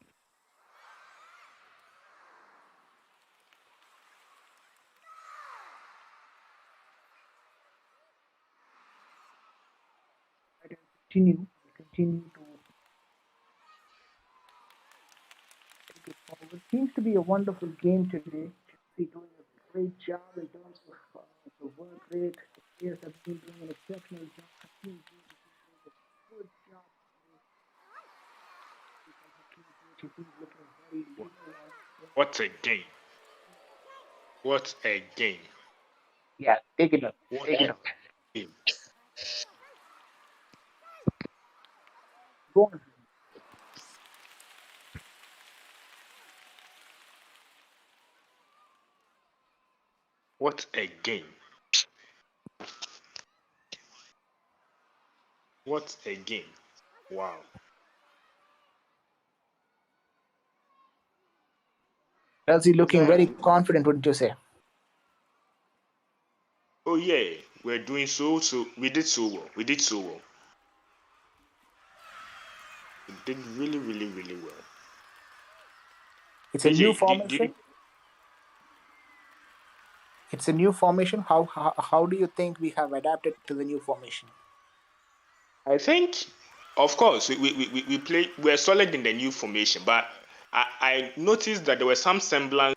Right, continue to take it forward. Seems to be a wonderful game today. Chelsea doing a great job in terms of the work rate. The players have been doing an exceptional job. Hakeem Ziyech has been doing a good job today. From Hakeem Ziyech, he's looking very lean and What a game. What a game. yeah, take it up. What Take it a up. game. Go on. What a game. What a game. Wow. Chelsea looking very Zion. confident, wouldn't you say? Oh yeah, we're doing so we did so well. We did so well. We did really well. It's a new VJ, formation. It's a new formation. How do you think we have adapted to the new formation? I think, of course, we play. We're solid in the new formation, but I noticed that there were some semblance.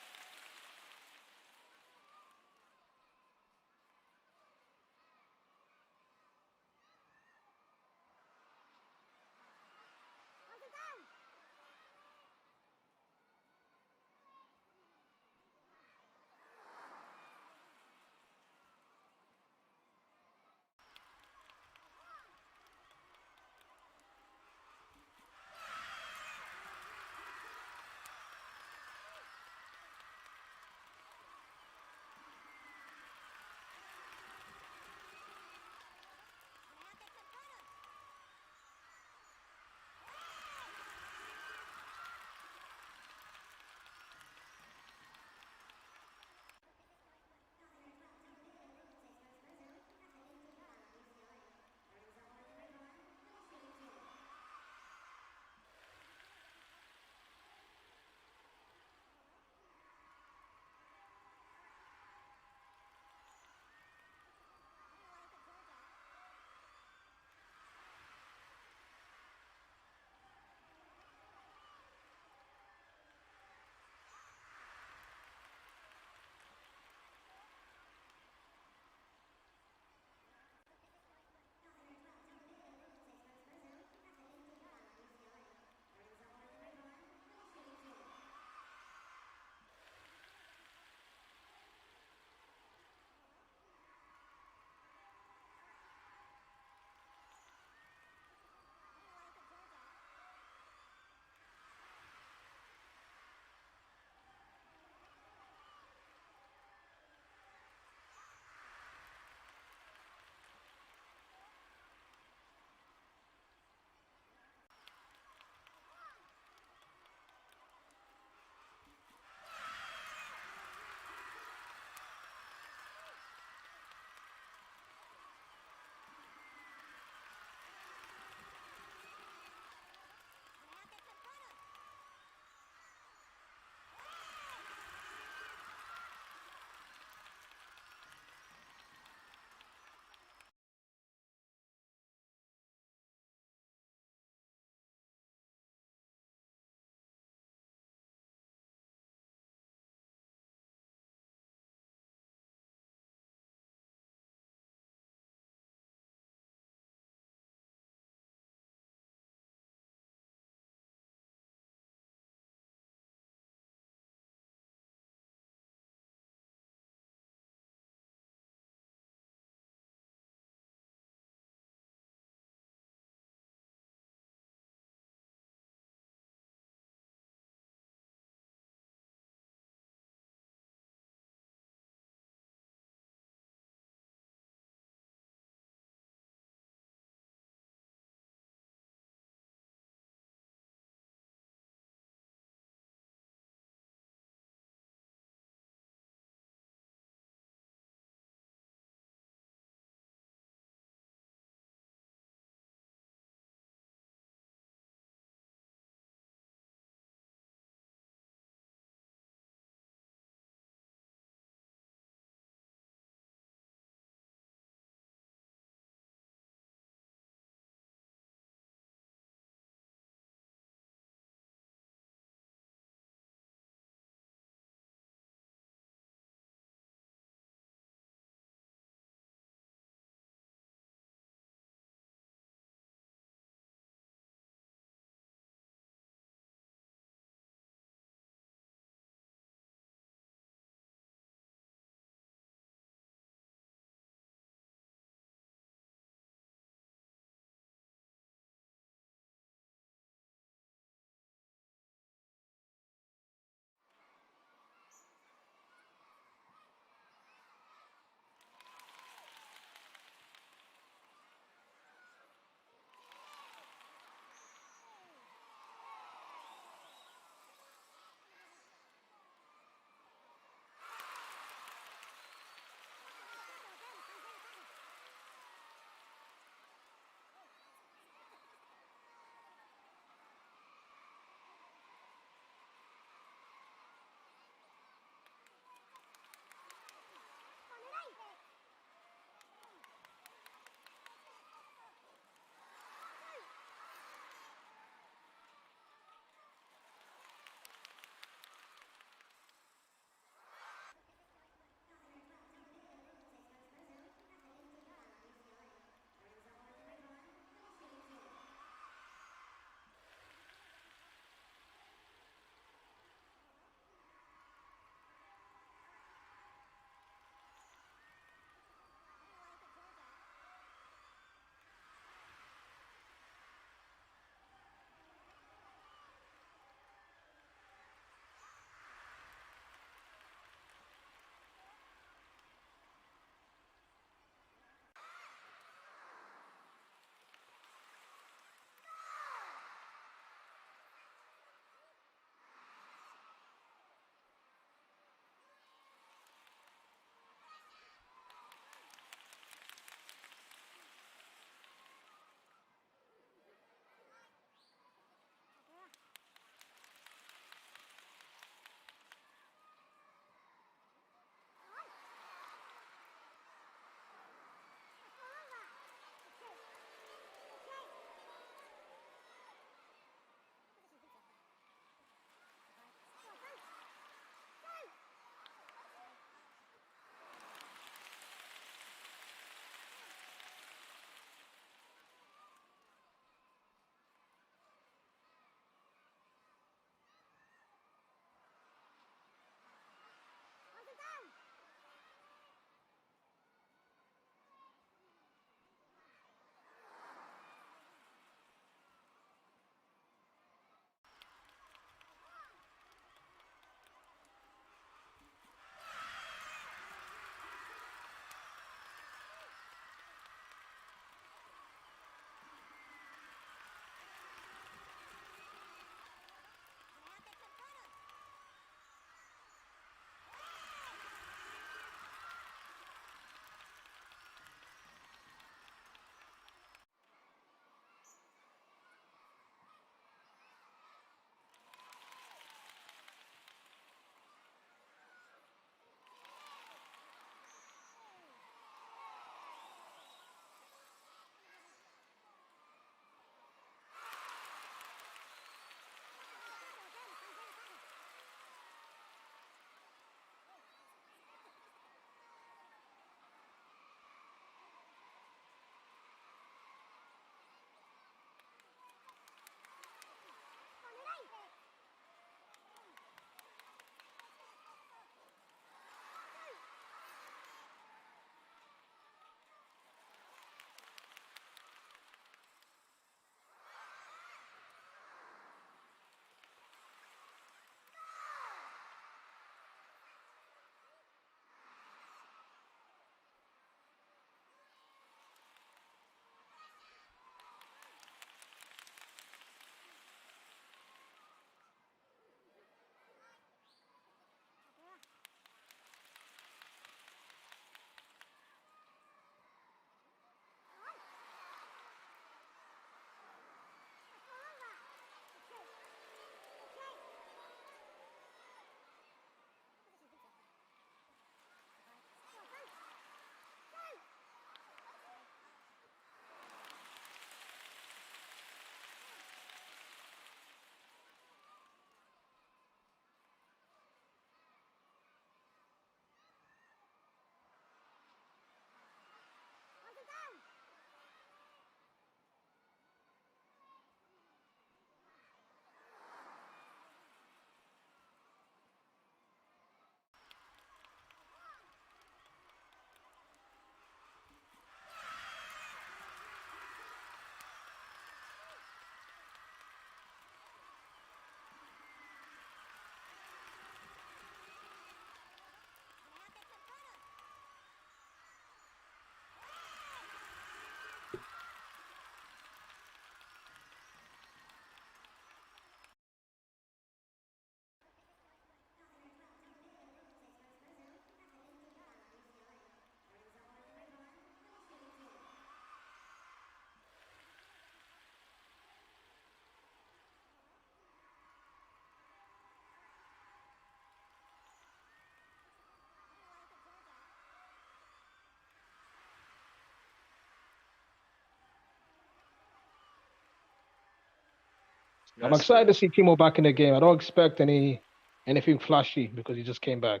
I'm excited to see Timo back in the game. I don't expect anything flashy because he just came back.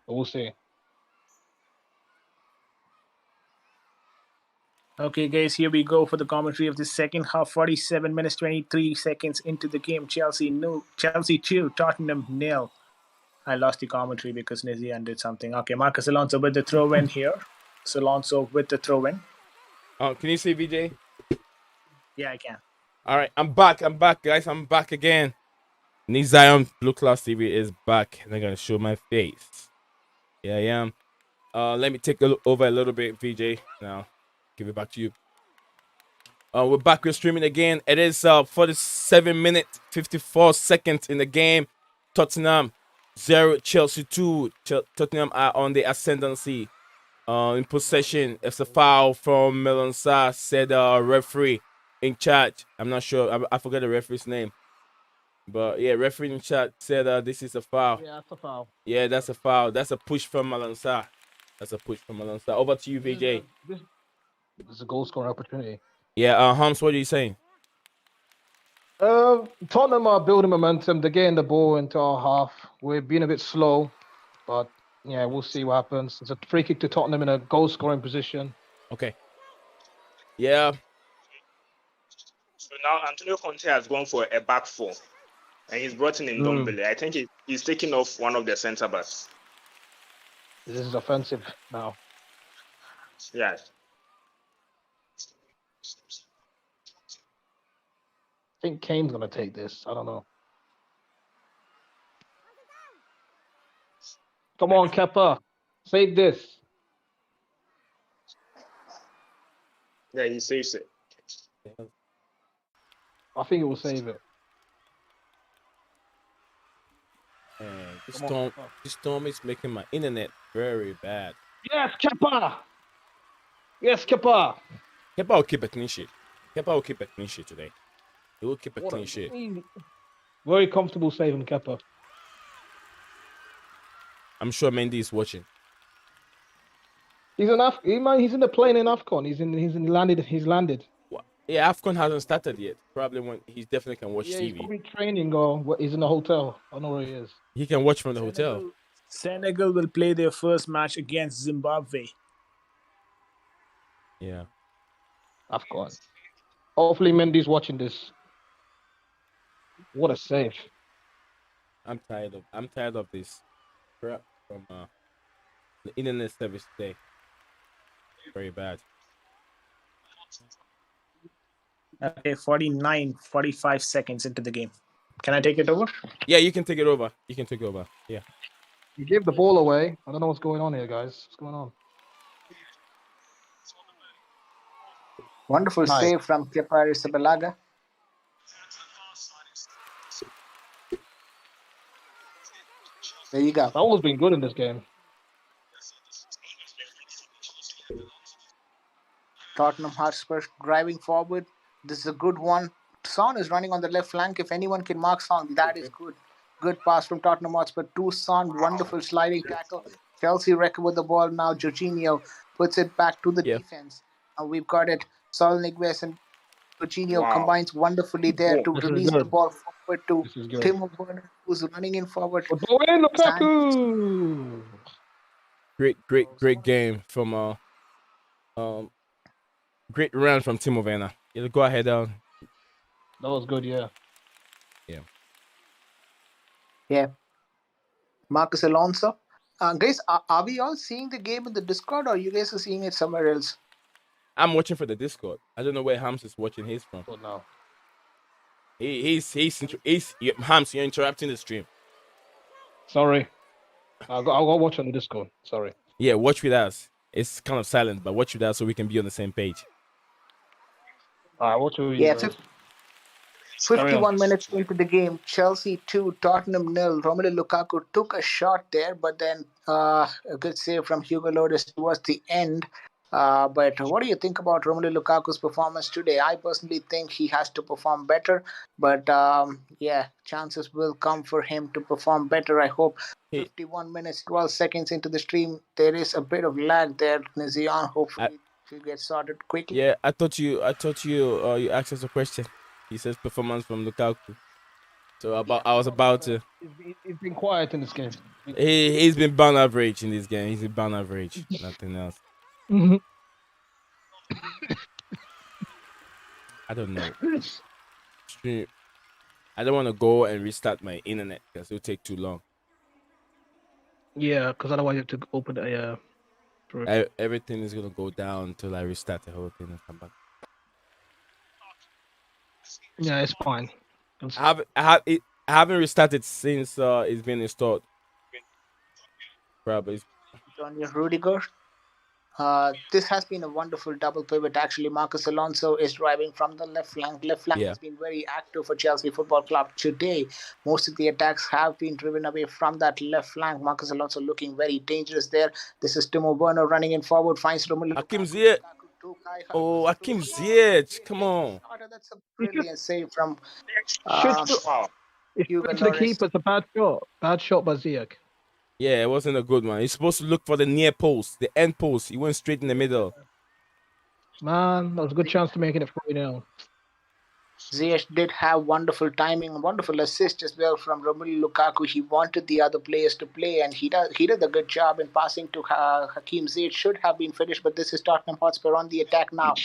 But we'll see. Okay, guys, here we go for the commentary of the second half. 47 minutes, 23 seconds into the game. Chelsea 2, Tottenham 0. I lost the commentary because NiiZion did something. Okay, Marcus Alonso with the throw-in here. So Alonso with the throw-in. Can you see VJ? Yeah, I can. All right, I'm back, guys. I'm back again. NiiZion Blue Class TV is back, and I'm gonna show my face. Yeah, I am. Let me take over a little bit, VJ. Now, give it back to you. We're back. We're streaming again. It is 47 minutes 54 seconds in the game. Tottenham 0, Chelsea 2. Tottenham are on the ascendancy. In possession, it's a foul from Milan Sarr, said referee in charge. I'm not sure. I forgot the referee's name. But yeah, referee in chat said this is a foul. Yeah, that's a foul. Yeah, that's a foul. That's a push from Milan Sarr. That's a push from Milan Sarr. Over to you, VJ. This is a goal scoring opportunity. Yeah, Hums, what are you saying? Tottenham are building momentum. They're getting the ball into our half. We're being a bit slow, but yeah, we'll see what happens. It's a free kick to Tottenham in a goal scoring position. Okay. Yeah. So now Antonio Conte has gone for a back four, and he's brought in Ndombele. I think he's taking off one of the centre backs. This is offensive now. Yeah. I think Kane's gonna take this. I don't know. Come on, Kepa. Save this. Yeah, he saves it. I think it will save it. Man, this storm is making my internet very bad. Yes, Kepa. Yes, Kepa. Kepa will keep a clean sheet. Kepa will keep a clean sheet today. He will keep a clean sheet. Very comfortable saving Kepa. I'm sure Mendy is watching. He's in the plane in AFCON. He's landed. Yeah, AFCON hasn't started yet. Probably when he definitely can watch Yeah, TV. he's probably training or he's in the hotel. I don't know where he is. He can watch from the hotel. Senegal will play their first match against Zimbabwe. Yeah. AFCON. Hopefully Mendy's watching this. What a save. I'm tired of this crap from the internet service today. Very bad. Okay, 45 seconds into the game. Can I take it over? Yeah, you can take it over. Yeah. You gave the ball away. I don't know what's going on here, guys. What's going on? Wonderful save from Kepa Arrizabalaga. There you go. Saul's been good in this game. Tottenham Hotspur driving forward. This is a good one. Son is running on the left flank. If anyone can mark Son, that is good. Good pass from Tottenham Hotspur to Son. Wonderful sliding tackle. Chelsea recover the ball now. Jorginho puts it back to the defense. And we've got it. Sol Niguez and Jorginho combines wonderfully there to release the ball forward to Timo Werner, who's running in forward. Lukaku! Great game from great run from Timo Werner. Yeah, go ahead down. That was good, yeah. Yeah. Marcus Alonso. Guys, are we all seeing the game in the Discord, or you guys are seeing it somewhere else? I'm watching for the Discord. I don't know where Hams is watching his from. Oh, no. Hams, you're interrupting the stream. Sorry. I'll go watch on the Discord. Sorry. Yeah, watch with us. It's kind of silent, but watch with us so we can be on the same page. Watch with you. 51 minutes into the game, Chelsea 2, Tottenham 0. Romelu Lukaku took a shot there, but then a good save from Hugo Lloris towards the end. But what do you think about Romelu Lukaku's performance today? I personally think he has to perform better, but chances will come for him to perform better, I hope. 51 minutes, 12 seconds into the stream, there is a bit of lag there, NiiZion. Hopefully, he'll get sorted quickly. Yeah, I thought you asked us a question. He says performance from Lukaku. So I was about to. He's been quiet in this game. He's been bang average in this game. He's been bang average. Nothing else. Mhm. I don't know. Stream. I don't want to go and restart my internet because it'll take too long. Yeah, because otherwise you have to open it. Yeah. True. Everything is gonna go down until I restart the whole thing and come back. Yeah, it's fine. I haven't restarted since it's been installed. Probably. Antonio Rudiger. This has been a wonderful double pivot. Actually, Marcus Alonso is driving from the left flank. Left flank Yeah. has been very active for Chelsea Football Club today. Most of the attacks have been driven away from that left flank. Marcus Alonso looking very dangerous there. This is Timo Werner running in forward, finds Romelu Hakim Lukaku. Ziyech. Lukaku to Kai Oh, Havertz. Hakim Ziyech. Come on. That's a brilliant save from Should Wow. It's Hugo to the Lloris. keeper. It's a bad shot. Bad shot by Ziyech. Yeah, it wasn't a good one. He's supposed to look for the near post, the end post. He went straight in the middle. Man, that was a good chance to making it 3-0. Ziyech did have wonderful timing, wonderful assist as well from Romelu Lukaku. He wanted the other players to play, and he did a good job in passing to Hakim Ziyech. Should have been finished, but this is Tottenham Hotspur on the attack now.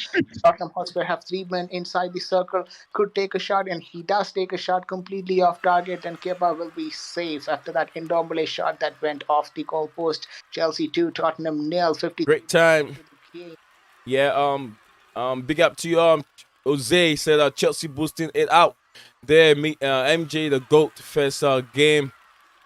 Tottenham Hotspur have 3 men inside the circle, could take a shot, and he does take a shot completely off target, and Kepa will be safe after that Ndombele shot that went off the goal post. Chelsea 2, Tottenham 0, 50. Great time. Yeah, big up to you. Jose said Chelsea boosting it out. There, MJ the GOAT first game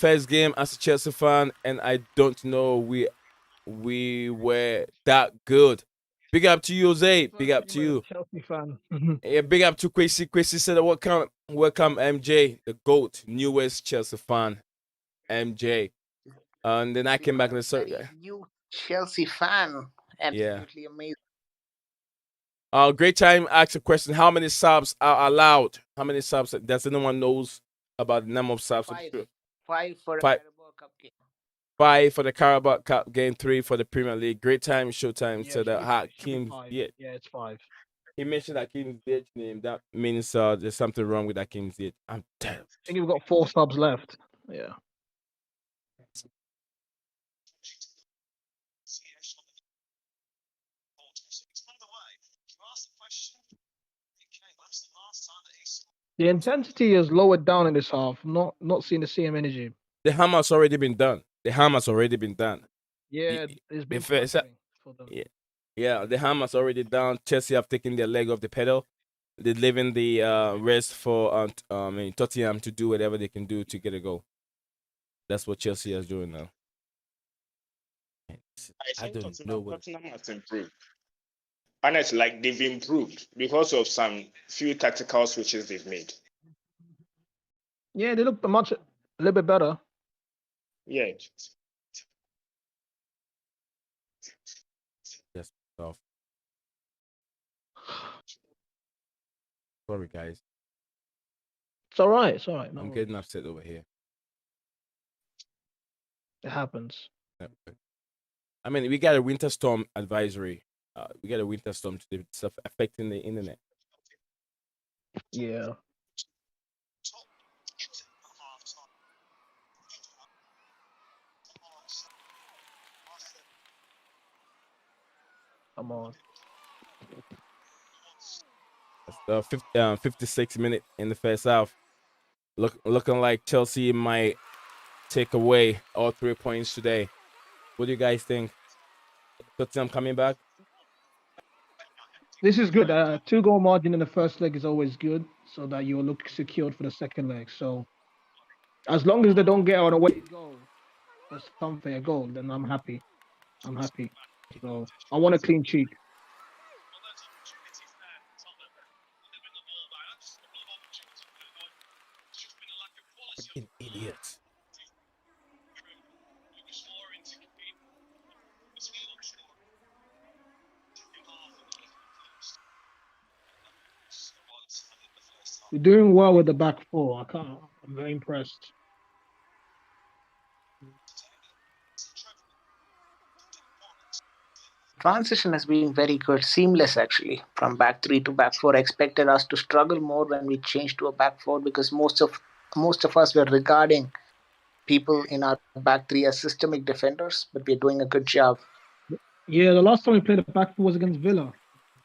as a Chelsea fan, and I don't know we were that good. Big up to you, Jose. Big up to you. Chelsea fan. Yeah, big up to Quasi. Quasi said welcome MJ the GOAT, newest Chelsea fan, MJ. And then I came back and said, new Chelsea fan. Absolutely amazing. Great time. Ask a question. How many subs are allowed? How many subs? Does anyone knows about the number of subs? 5 for a Carabao Cup game. 5 for the Carabao Cup game. 3 for the Premier League. Great time. Showtime. Yeah, So that Hakim. Yeah, it's 5. He mentioned Hakim Ziyech name. That means there's something wrong with Hakim Ziyech. I'm dead. I think we've got 4 subs left. Yeah. The intensity is lowered down in this half. Not seeing the same energy. The hammer's already been done. Yeah, it's been for them. Yeah, the hammer's already down. Chelsea have taken their leg off the pedal. They're leaving the rest for Tottenham to do whatever they can do to get a goal. That's what Chelsea is doing now. I don't know what Tottenham has improved. Honestly, like they've improved because of some few tactical switches they've made. Yeah, they look a little bit better. Yeah. Yes, tough. Sorry, guys. It's all right. No I'm worries. getting upset over here. It happens. I mean, we got a winter storm advisory. We got a winter storm today, stuff affecting the internet. Yeah. Come on. That's 56 minutes in the first half. Looking like Chelsea might take away all 3 points today. What do you guys think? Tottenham coming back? This is good. 2-goal margin in the first leg is always good, so that you look secured for the second leg. So as long as they don't get an away goal or something, a goal, then I'm happy. So I want a clean sheet. Fucking idiots. We're doing well with the back 4. I'm very impressed. transition has been very good, seamless actually. From back three to back four, I expected us to struggle more when we changed to a back four because most of us were regarding people in our back three as systemic defenders, but we're doing a good job. Yeah, the last time we played a back four was against Villa.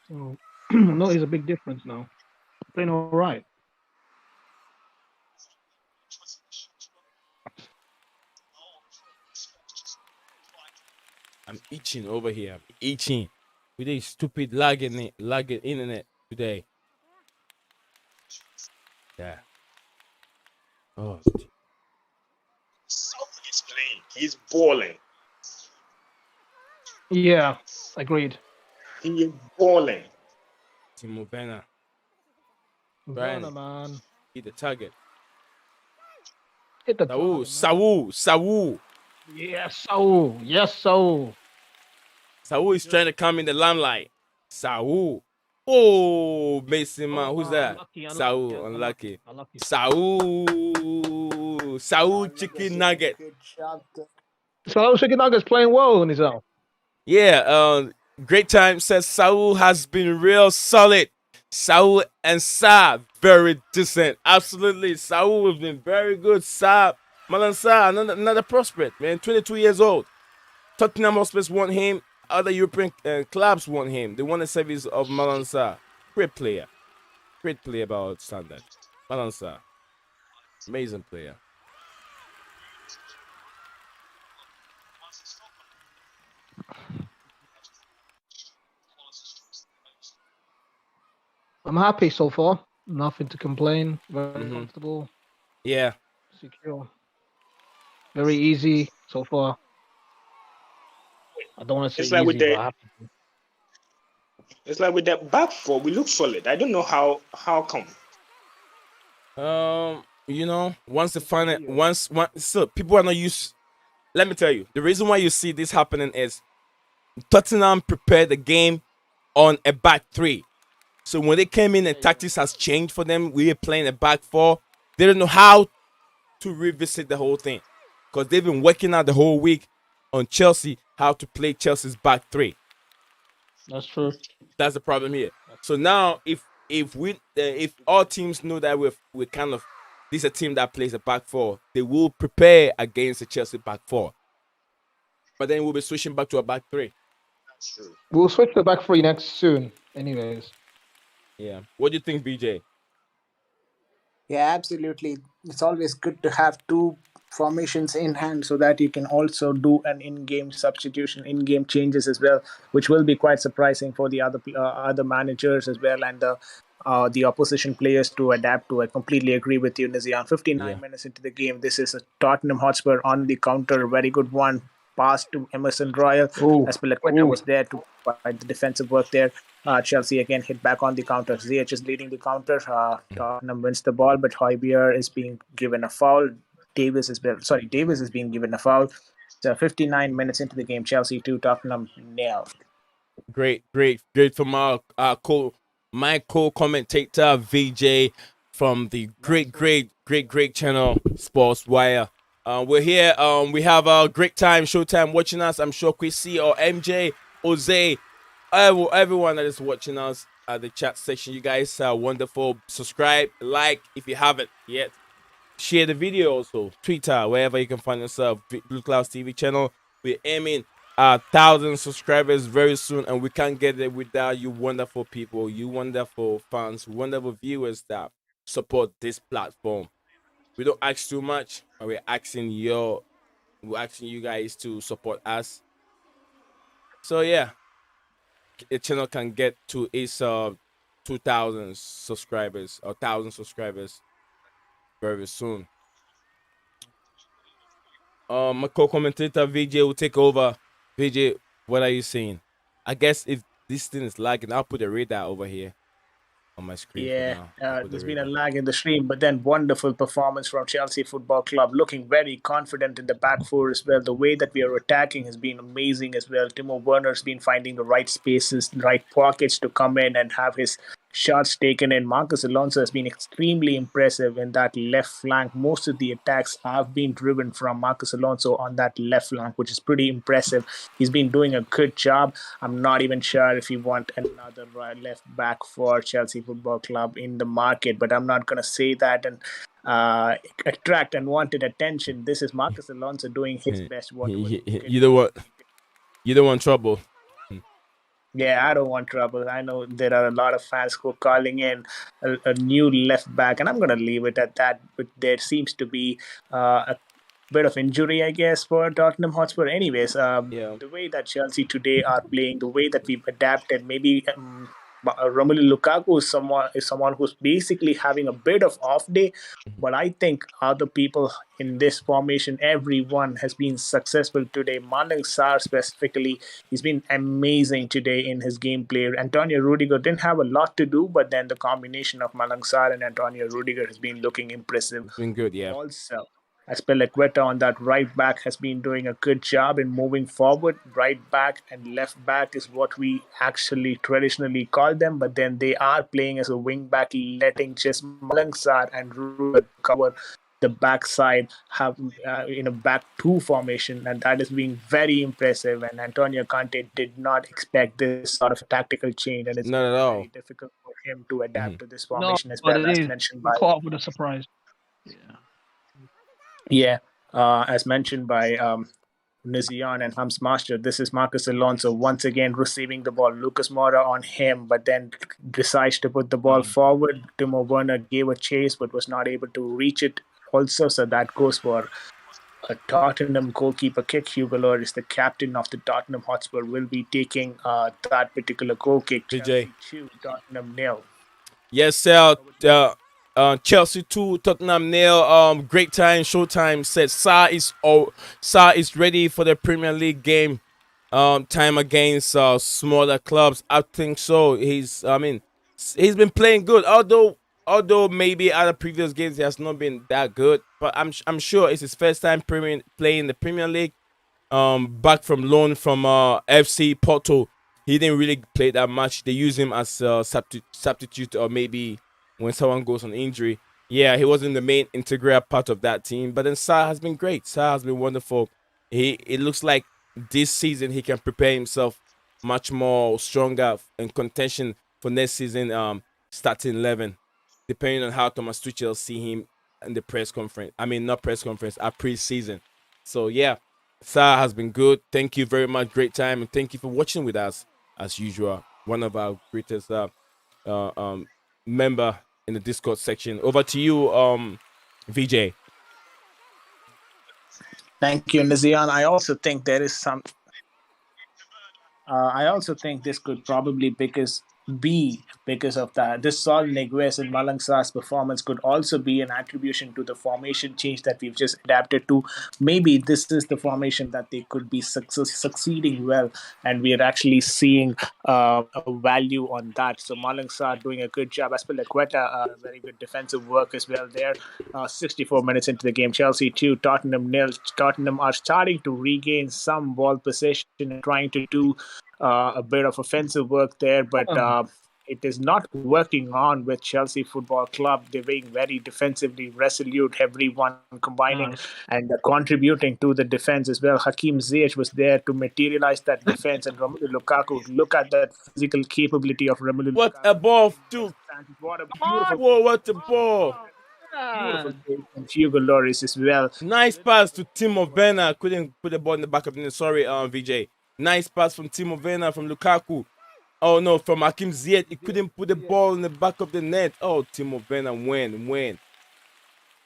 So notice a big difference now. Playing all right. I'm itching over here. I'm itching with this stupid lagging internet today. Yeah. Oh, Someone is playing. He's balling. Yeah, agreed. He is balling. Timo Werner Werner, trying man. hit the target. Hit the Saul, target, man. Saul. Yes, so. Yes, so. Saul is trying to come in the limelight. Saul. Oh, Mason man, who's that? Saul, unlucky. Unlucky. Saul chicken nugget. Good job there. So Chicken Nuggets playing well in his own. Yeah, great time says Saul has been real solid. Saul and Saab, very decent. Absolutely. Saul has been very good. Saab, Malan Saab, another prospect, man. 22 years old. Tottenham Hotspur want him. Other European clubs want him. They want the service of Malan Saab. Great player. Great player about standard. Malan Saab. Amazing player. I'm happy so far. Nothing to complain. Very comfortable, Yeah. secure, very easy so far. I don't want to say It's like with easy, but the I have to. it's like with the back four, we look solid. I don't know how come. Once the final, once so people are not used. Let me tell you, the reason why you see this happening is Tottenham prepared the game on a back three. So when they came in and tactics has changed for them, we are playing a back four. They don't know how to revisit the whole thing because they've been working out the whole week on Chelsea how to play Chelsea's back three. That's true. That's the problem here. So now, if all teams know that we're kind of this is a team that plays a back four, they will prepare against the Chelsea back four. But then we'll be switching back to a back three. That's true. We'll switch to back three next soon. Anyways, Yeah. What do you think, BJ? Yeah, absolutely. It's always good to have two formations in hand so that you can also do an in-game substitution, in-game changes as well, which will be quite surprising for the other managers as well and the opposition players to adapt to. I completely agree with you, NiiZion. 59 Yeah. minutes into the game, this is a Tottenham Hotspur on the counter. Very good one. Pass to Emerson Royal. Aspilicueta was there to provide the defensive work there. Chelsea again hit back on the counter. Ziyech is leading the counter. Tottenham wins the ball, but Højbjerg is being given a foul. Davis is being given a foul. So 59 minutes into the game, Chelsea 2, Tottenham nil. Great from our my co-commentator VJ from the great channel Sports Wire. We're here. We have a great time, showtime watching us. I'm sure Chrissy or MJ, Jose, everyone that is watching us at the chat section. You guys are wonderful. Subscribe, like if you haven't yet. Share the video also. Twitter, wherever you can find yourself. Blue Clouds TV channel. We're aiming 1,000 subscribers very soon, and we can't get there without you wonderful people, you wonderful fans, wonderful viewers that support this platform. We don't ask too much, but we're asking you guys to support us. So yeah, the channel can get to its 2,000 subscribers or 1,000 subscribers very soon. My co-commentator VJ will take over. VJ, what are you saying? I guess if this thing is lagging, I'll put a radar over here on my screen for Yeah, now. I'll put the there's been a radar. lag in the stream, but then wonderful performance from Chelsea Football Club, looking very confident in the back four as well. The way that we are attacking has been amazing as well. Timo Werner's been finding the right spaces, the right pockets to come in and have his shots taken in. Marcus Alonso has been extremely impressive in that left flank. Most of the attacks have been driven from Marcus Alonso on that left flank, which is pretty impressive. He's been doing a good job. I'm not even sure if you want another left back for Chelsea Football Club in the market, but I'm not going to say that and attract unwanted attention. This is Marcus Alonso doing his best, whatever he can You do. don't want you don't want trouble. Yeah, I don't want trouble. I know there are a lot of fans who are calling in a new left back, and I'm going to leave it at that. But there seems to be a bit of injury, I guess, for Tottenham Hotspur. Anyways, Yeah. the way that Chelsea today are playing, the way that we've adapted, maybe Romelu Lukaku is someone who's basically having a bit of off day. But I think other people in this formation, everyone has been successful today. Malang Sarr specifically, he's been amazing today in his gameplay. Antonio Rudiger didn't have a lot to do, but then the combination of Malang Sarr and Antonio Rudiger has been looking impressive. It's been good, yeah. Also, Aspilicueta on that right back has been doing a good job in moving forward. Right back and left back is what we actually traditionally call them, but then they are playing as a wing back, letting just Malangsar and Rudiger cover the backside, have in a back two formation, and that is being very impressive. And Antonio Conte did not expect this sort of tactical change, and it's Not going to at be all. very difficult for him to Hmm. adapt to this No, formation as but well, it as is. mentioned You by caught up with a surprise. Yeah. yeah, as mentioned by NiiZion and Hams Master. This is Marcus Alonso once again receiving the ball. Lucas Moura on him, but then decides to put the ball forward. Timo Werner gave a chase but was not able to reach it also. So that goes for a Tottenham goalkeeper kick. Hugo Lloris, the captain of the Tottenham Hotspur, will be taking that particular goal kick. VJ. Chelsea 2, Tottenham nil. Yes, sir. Chelsea 2, Tottenham nil. Great time, showtime. Said Sa is ready for the Premier League game. Time against smaller clubs. I think so. He's been playing good. Although maybe other previous games he has not been that good, but I'm sure it's his first time playing the Premier League. Back from loan from FC Porto. He didn't really play that much. They use him as a substitute, or maybe when someone goes on injury. Yeah, he wasn't the main integral part of that team. But then Sa has been great. Sa has been wonderful. It looks like this season he can prepare himself much more stronger in contention for next season. Starting 11, depending on how Thomas Tuchel see him in the press conference. I mean, not press conference, pre-season. So yeah, Sa has been good. Thank you very much. Great time. And thank you for watching with us as usual. One of our greatest uh, um, member in the Discord section. Over to you, VJ. Thank you, Nizian. I also think this could probably because of that. This Sol Niguez and Malangsar's performance could also be an attribution to the formation change that we've just adapted to. Maybe this is the formation that they could be succeeding well, and we are actually seeing a value on that. So Malangsar doing a good job. As per Lequeta, very good defensive work as well there. 64 minutes into the game, Chelsea 2, Tottenham nil. Tottenham are starting to regain some ball possession and trying to do a bit of offensive work there, but it is not working on with Chelsea Football Club. They're being very defensively resolute, everyone combining Nice. and contributing to the defense as well. Hakim Ziyech was there to materialize that defense, and Romelu Lukaku, look at that physical capability of Romelu What a Lukaku ball, getting dude. past Sanchez. What a Come beautiful Whoa, what a ball. beautiful on. save from Hugo Lloris as well. Nice pass to Timo Werner. Couldn't put the ball in the back of the net. Sorry, VJ. Nice pass from Timo Werner from Lukaku. Oh no, from Hakim Ziyech. He couldn't put the ball in the back of the net. Oh, Timo Werner, when?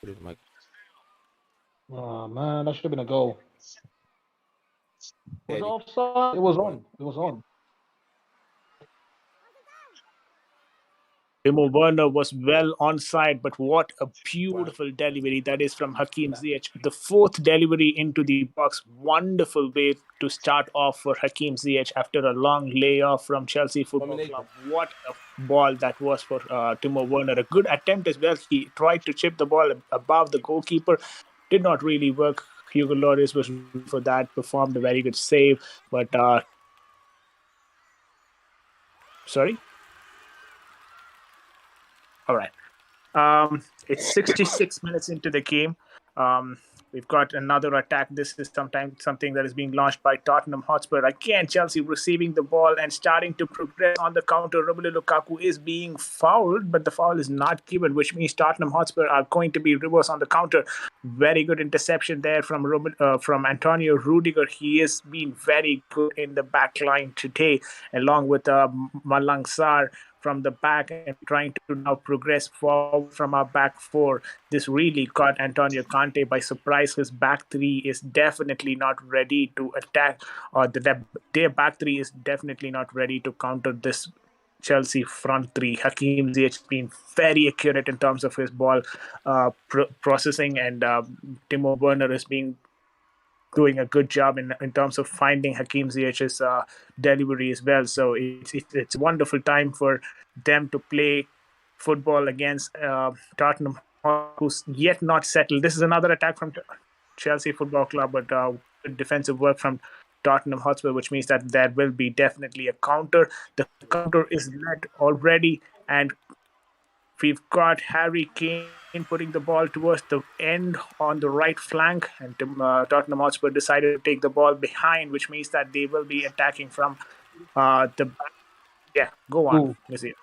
Put it in my Oh man, that should have been a goal. Was it head. offside? It was on. It was on. Timo Werner was well onside, but what a beautiful delivery that is from Hakim Ziyech. The fourth delivery into the box. Wonderful way to start off for Hakim Ziyech after a long layoff from Chelsea Football Club. What a ball that was for Timo Werner. A good attempt as well. He tried to chip the ball above the goalkeeper. Did not really work. Hugo Lloris was for that, performed a very good save, but sorry? All right. It's 66 minutes into the game. We've got another attack. This is something that is being launched by Tottenham Hotspur. Again, Chelsea receiving the ball and starting to progress on the counter. Romelu Lukaku is being fouled, but the foul is not given, which means Tottenham Hotspur are going to be reverse on the counter. Very good interception there from Antonio Rudiger. He has been very good in the back line today, along with Malang Sarr from the back and trying to now progress forward from our back four. This really caught Antonio Conte by surprise. His back three is definitely not ready to attack, or their back three is definitely not ready to counter this Chelsea front three. Hakim Ziyech has been very accurate in terms of his ball processing, and Timo Werner is being doing a good job in terms of finding Hakim Ziyech's delivery as well. So it's a wonderful time for them to play football against Tottenham, who's yet not settled. This is another attack from Chelsea Football Club, but good defensive work from Tottenham Hotspur, which means that there will be definitely a counter. The counter is led already, and we've got Harry Kane putting the ball towards the end on the right flank, and Tottenham Hotspur decided to take the ball behind, which means that they will be attacking from the back. Yeah, go on, Ooh. NiiZion.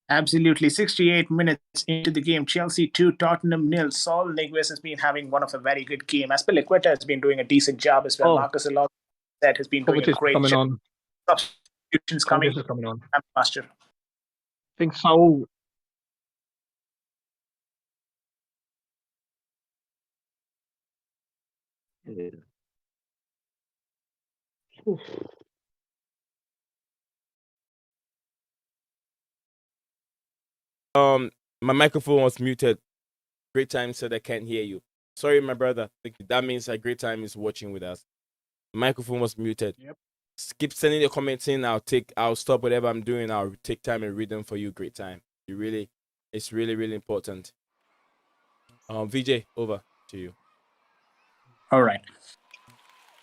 Absolutely. 68 minutes into the game. Chelsea 2, Tottenham nil. Saul Niguez has been having one of a very good game. Aspilicueta has been doing a decent job as well. Oh, Marcus Alonso has been doing a Kovacic is great coming job. on. Substitutions coming. Kovacic is coming on. Master. I think Saul. Yeah. Oof. My microphone was muted. Great time said I can't hear you. Sorry, my brother. That means that Great Time is watching with us. Microphone was muted. Yep. Keep sending your comments in. I'll stop whatever I'm doing. I'll take time and read them for you. Great Time. It's really important. VJ, over to you. All right.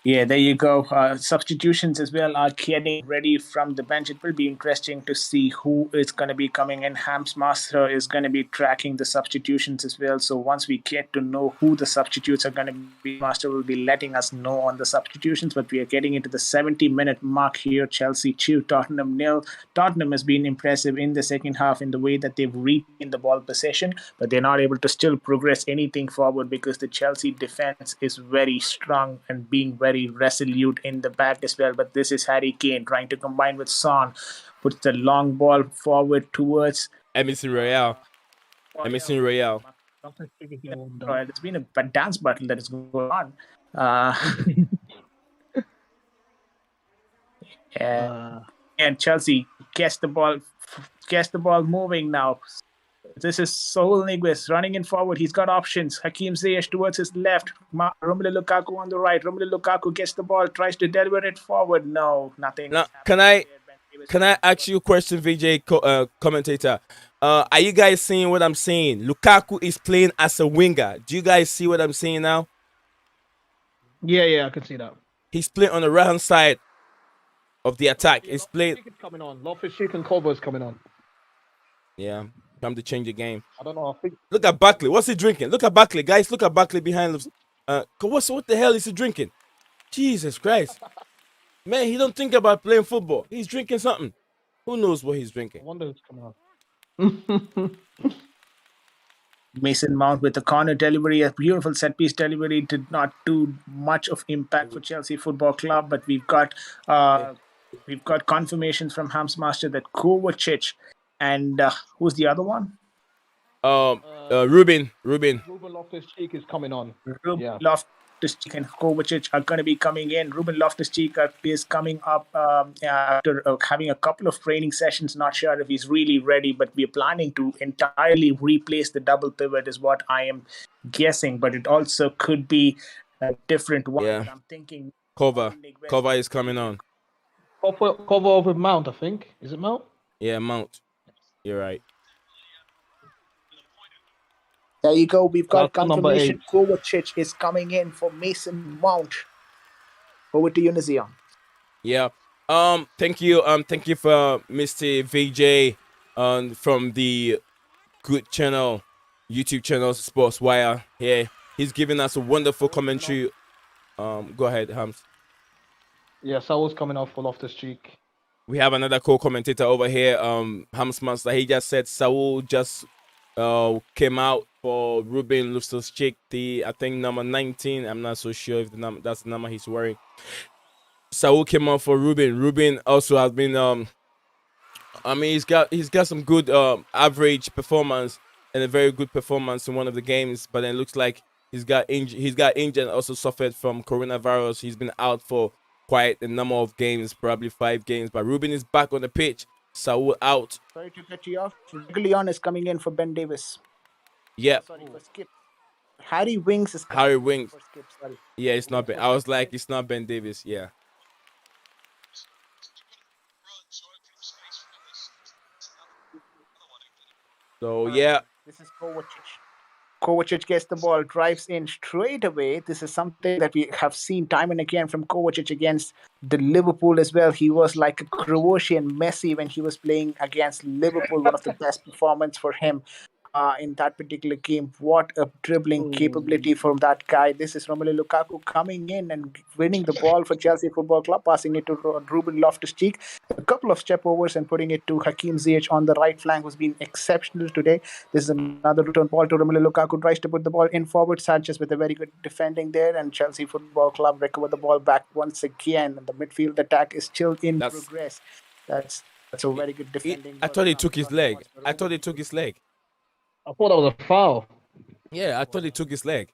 Yeah, there you go. Substitutions as well are getting ready from the bench. It will be interesting to see who is going to be coming in. Hams Master is going to be tracking the substitutions as well. So once we get to know who the substitutes are going to be, Master will be letting us know on the substitutions. But we are getting into the 70-minute mark here. Chelsea 2, Tottenham nil. Tottenham has been impressive in the second half in the way that they've retained the ball possession, but they're not able to still progress anything forward because the Chelsea defense is very strong and being very resolute in the back as well. But this is Harry Kane trying to combine with Son, puts the long ball forward towards Emerson Royale. Emerson Royale. There's been a dance battle that is going on. And Chelsea gets the ball moving now. This is Saul Niguez running in forward. He's got options. Hakim Ziyech towards his left. Romelu Lukaku on the right. Romelu Lukaku gets the ball, tries to deliver it forward. No, nothing. Now, can I ask you a question, VJ commentator? Are you guys seeing what I'm saying? Lukaku is playing as a winger. Do you guys see what I'm saying now? Yeah, I can see that. He's playing on the right hand side of the attack. He's playing. Loftus-Cheek is coming on. Loftus-Cheek and Kova's coming on. Yeah. come to change the game. I don't know. I think Look at Buckley. What's he drinking? Look at Buckley, guys. Look at Buckley behind us. What the hell is he drinking? Jesus Christ, man, he don't think about playing football. He's drinking something. Who knows what he's I drinking? wonder who's coming on. Mason Mount with a corner delivery, a beautiful set piece delivery, did not do much of impact for Chelsea Football Club. But we've got confirmations from Hams Master that Kovacic and who's the other one? Ruben. Ruben Loftus-Cheek is coming on. Ruben Yeah. Loftus-Cheek and Kovacic are going to be coming in. Ruben Loftus-Cheek is coming up after having a couple of training sessions. Not sure if he's really ready, but we're planning to entirely replace the double pivot is what I am guessing. But it also could be a different one. Yeah. But I'm thinking Kova is coming on. Cover over Mount, I think. Is it Mount? Yeah, Mount. You're right. There you go. We've got That's number confirmation. 8. Kovacic is coming in for Mason Mount. Over to you, NiiZion. Yeah. Thank you. Thank you for Mr. VJ from the good channel, YouTube channel Sports Wire. Yeah. He's giving us a wonderful commentary. Go ahead, Hams. Yeah, Saul's coming off for Loftus-Cheek. We have another co-commentator over here, Hams Master. He just said Saul just came out for Ruben Loftus-Cheek, I think number 19. I'm not so sure if that's the number he's wearing. Saul came out for Ruben. Ruben also has been I mean he's got some good average performance and a very good performance in one of the games, but then it looks like he's got injured and also suffered from coronavirus. He's been out for quite a number of games, probably 5 games. But Ruben is back on the pitch. Saul out. Sorry to cut you off. Regulion is coming in for Ben Davis. Yeah. Sorry for Skip. Harry Winks is Harry Winks. for Skip. Sorry. Yeah, it's not Ben. I was like, it's not Ben Davis. Yeah. So yeah. This is Kovacic. Kovacic gets the ball, drives in straight away. This is something that we have seen time and again from Kovacic against the Liverpool as well. He was like a Croatian Messi when he was playing against Liverpool. One of the best performances for him in that particular game. What a dribbling capability from that guy. This is Romelu Lukaku coming in and winning the ball for Chelsea Football Club, passing it to Ruben Loftus-Cheek. A couple of step overs and putting it to Hakim Ziyech on the right flank, who's been exceptional today. This is another return ball to Romelu Lukaku, tries to put the ball in forward. Sanchez with a very good defending there, and Chelsea Football Club recover the ball back once again. And the midfield attack is still in progress. That's a very good defending. I thought he took his leg. I thought he took his leg. I thought that was a foul. Yeah, I thought he took his leg.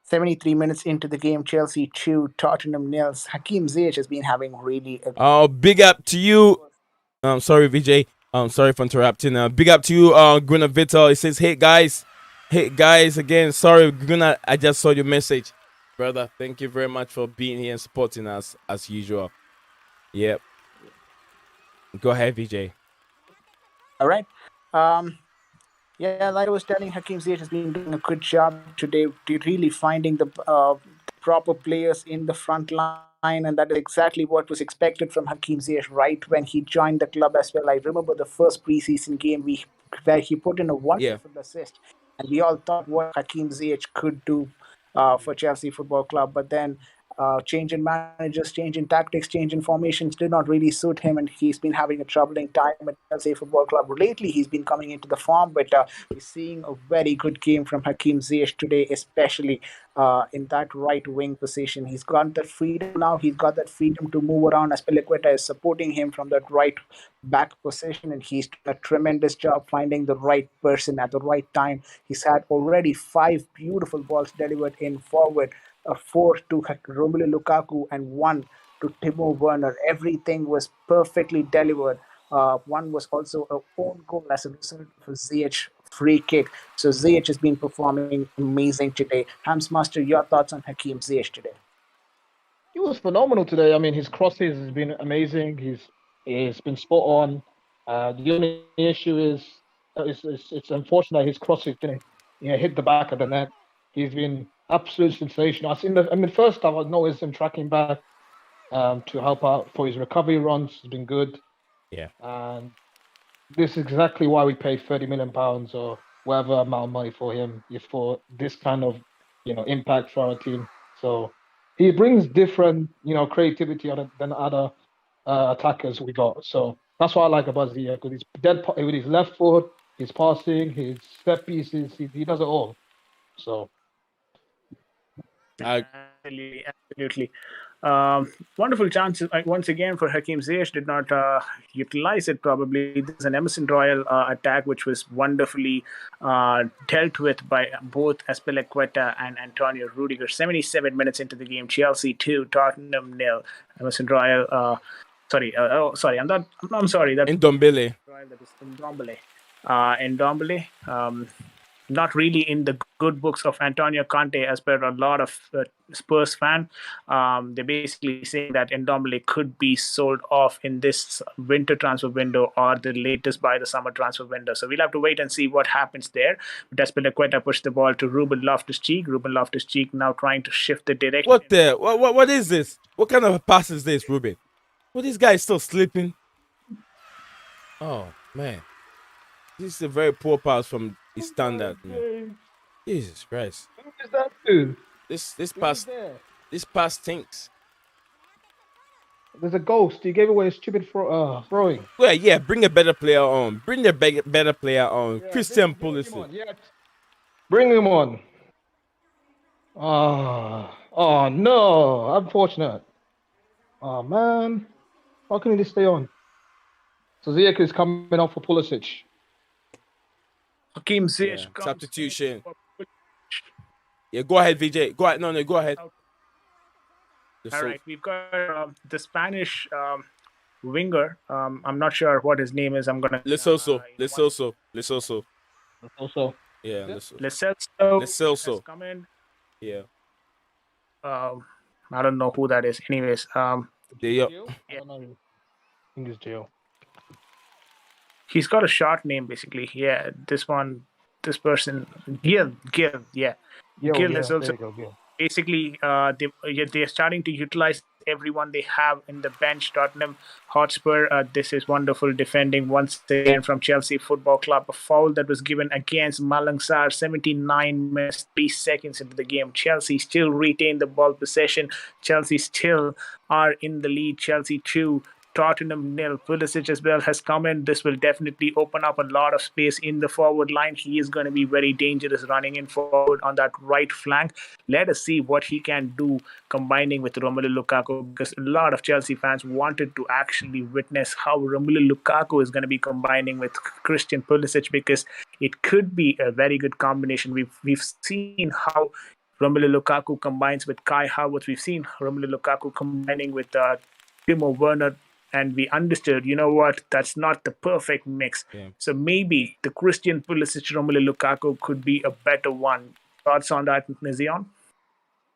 73 minutes into the game, Chelsea 2, Tottenham 0. Hakim Ziyech has been having really big up to you. Sorry, VJ. Sorry for interrupting. Big up to you, Gunnar Vittel. It says, hey guys again. Sorry, Gunnar, I just saw your message. Brother, thank you very much for being here and supporting us as usual. Yep. Go ahead, VJ. All right. Yeah, like I was telling, Hakim Ziyech has been doing a good job today, really finding the proper players in the front line, and that is exactly what was expected from Hakim Ziyech right when he joined the club as well. I remember the first preseason game where he put in a wonderful assist, and we all thought what Hakim Ziyech could do for Chelsea Football Club, but then change in managers, change in tactics, change in formations did not really suit him, and he's been having a troubling time at Chelsea Football Club. Lately, he's been coming into the form, but we're seeing a very good game from Hakim Ziyech today, especially in that right wing position. He's got that freedom now. He's got that freedom to move around as Peliqueta is supporting him from that right back position, and he's done a tremendous job finding the right person at the right time. He's had already 5 beautiful balls delivered in forward. 4 to Romelu Lukaku and 1 to Timo Werner. Everything was perfectly delivered. One was also an own goal as a result of a Ziyech free kick. So Ziyech has been performing amazing today. Hams Master, your thoughts on Hakim Ziyech today? He was phenomenal today. I mean, his crosses has been amazing. He's been spot on. The only issue is it's unfortunate his crosses didn't hit the back of the net. He's been absolute sensational. I mean, first time I noticed him tracking back to help out for his recovery runs. Has been good, Yeah. and this is exactly why we pay £30 million or whatever amount of money for him, is for this kind of impact for our team. So he brings different creativity than other attackers we got. So that's what I like about Zia, because he's with his left foot, his passing, his set pieces. He does it all. So I Absolutely, absolutely. Wonderful chance once again for Hakim Ziyech. Did not utilize it probably. There's an Emerson Royal attack which was wonderfully dealt with by both Azpilicueta and Antonio Rudiger. 77 minutes into the game, Chelsea 2, Tottenham nil. Emerson Royal. Sorry. I'm sorry. That in Dombele. Royal, that is Ndombele. Ndombele. Not really in the good books of Antonio Conte, as per a lot of Spurs fan. They're basically saying that Ndombele could be sold off in this winter transfer window or the latest by the summer transfer window. So we'll have to wait and see what happens there. But Azpilicueta pushed the ball to Ruben Loftus-Cheek. Ruben Loftus-Cheek now trying to shift the direction. What is this? What kind of a pass is this, Ruben? Well, this guy is still sleeping. Oh man, this is a very poor pass from his standard, man. Jesus Christ. who is that dude? This Who's pass there? this pass stinks. There's a ghost. He gave away a stupid throwing. Well, yeah, bring a better player on. Bring the better player on. Yeah, Christian bring him Pulisic. on. Yeah, bring him on. Oh no, unfortunate. Oh man, how can he just stay on? So Ziyech is coming off for Pulisic. Hakim Ziyech Yeah, comes substitution. in. Yeah, go ahead, VJ. Go ahead. No, go ahead. All right, we've got the Spanish winger. I'm not sure what his name is. I'm gonna. Lesoso. Also, Yeah, Lecelso has come in. Yeah. I don't know who that is. Anyways, I don't know. I think it's Gio. he's got a short name basically. Yeah, this person, Gil. Yeah, Gil is also basically they're starting to utilize everyone they have in the bench. Tottenham Hotspur, this is wonderful defending once again from Chelsea Football Club. A foul that was given against Malang Sarr 79 minutes 3 seconds into the game. Chelsea still retain the ball possession. Chelsea still are in the lead. Chelsea 2, Tottenham nil. Pulisic as well has come in. This will definitely open up a lot of space in the forward line. He is going to be very dangerous running in forward on that right flank. Let us see what he can do combining with Romelu Lukaku, because a lot of Chelsea fans wanted to actually witness how Romelu Lukaku is going to be combining with Christian Pulisic, because it could be a very good combination. We've seen how Romelu Lukaku combines with Kai Havertz. We've seen Romelu Lukaku combining with Timo Werner, and we understood, that's not the perfect mix. Yeah. So maybe the Christian Pulisic Romelu Lukaku could be a better one. Thoughts on that, NiiZion?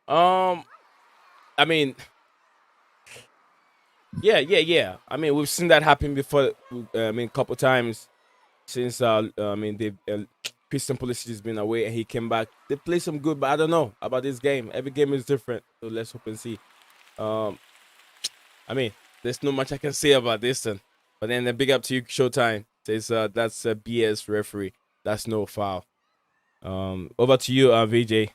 I mean, yeah. I mean, we've seen that happen before. A couple times since Christian Pulisic has been away and he came back. They play some good, but I don't know about this game. Every game is different, so let's hope and see. I mean, there's not much I can say about this one. But then the big up to you, Showtime. Says that's a BS referee. That's no foul. Over to you, VJ.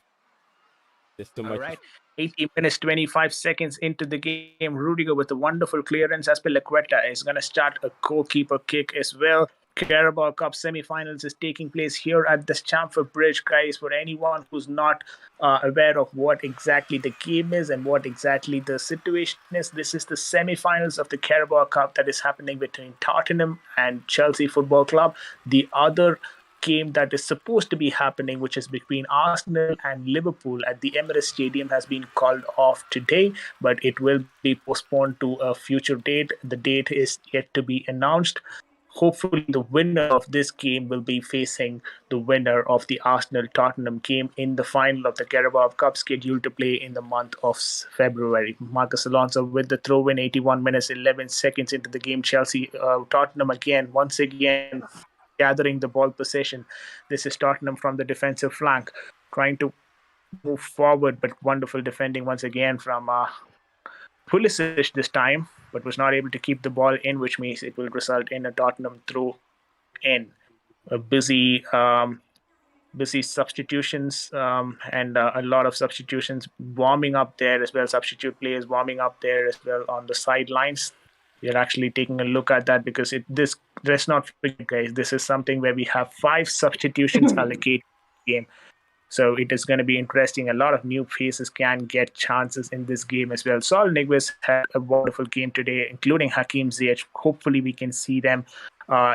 There's too much. All right. 80 minutes, 25 seconds into the game. Rudiger with a wonderful clearance. Azpilicueta is going to start a goalkeeper kick as well. Carabao Cup semi-finals is taking place here at the Stamford Bridge, guys. For anyone who's not aware of what exactly the game is and what exactly the situation is, this is the semi-finals of the Carabao Cup that is happening between Tottenham and Chelsea Football Club. The other game that is supposed to be happening, which is between Arsenal and Liverpool at the Emirates Stadium, has been called off today, but it will be postponed to a future date. The date is yet to be announced. Hopefully, the winner of this game will be facing the winner of the Arsenal-Tottenham game in the final of the Carabao Cup, scheduled to play in the month of February. Marcus Alonso with the throw-in, 81 minutes, 11 seconds into the game. Chelsea, Tottenham once again, gathering the ball possession. This is Tottenham from the defensive flank, trying to move forward, but wonderful defending once again from Pulisic this time, but was not able to keep the ball in, which means it will result in a Tottenham throw in. A busy substitutions and a lot of substitutions warming up there as well. Substitute players warming up there as well on the sidelines. We are actually taking a look at that because let's not forget, guys, this is something where we have 5 substitutions allocated game. So it is going to be interesting. A lot of new faces can get chances in this game as well. Saul Niguez had a wonderful game today, including Hakim Ziyech. Hopefully, we can see them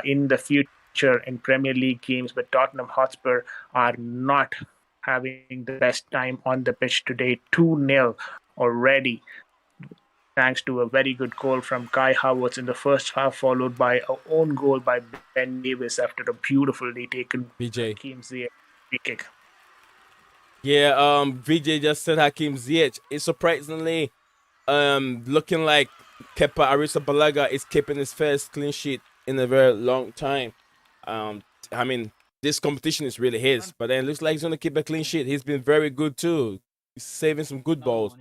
in the future in Premier League games. But Tottenham Hotspur are not having the best time on the pitch today. 2-0 already, thanks to a very good goal from Kai Havertz in the first half, followed by an own goal by Ben Davies after a beautifully taken VJ. Hakim Ziyech free kick. Yeah, VJ just said Hakim Ziyech. It's surprisingly looking like Kepa Arrizabalaga is keeping his first clean sheet in a very long time. I mean, this competition is really his, but then it looks like he's gonna keep a clean sheet. He's been very good too. He's saving some good balls.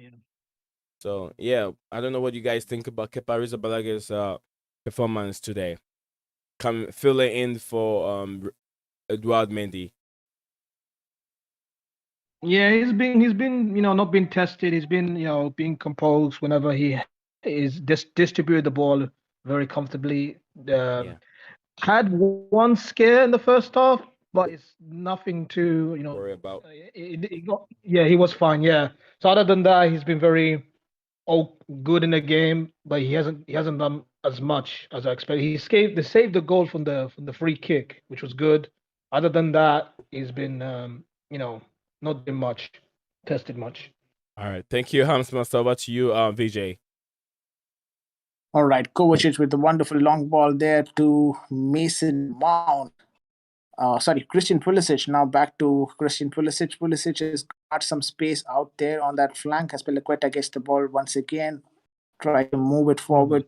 So yeah, I don't know what you guys think about Kepa Arrizabalaга's performance today. Filling in for Eduard Mendy. Yeah, he's been not been tested. He's been being composed whenever he is distributed the ball very comfortably. Yeah. Had one scare in the first half, but it's nothing to Worry about. he was fine. Yeah. So other than that, he's been very good in the game, but he hasn't done as much as I expected. They saved the goal from the free kick, which was good. Other than that, he's been not doing much, tested much. All right, thank you, Hans Master. Over to you, VJ. All right, Kovacic with the wonderful long ball there to Mason Mount. Christian Pulisic. Now back to Christian Pulisic. Pulisic has got some space out there on that flank. Aspilicueta gets the ball once again. Try to move it forward.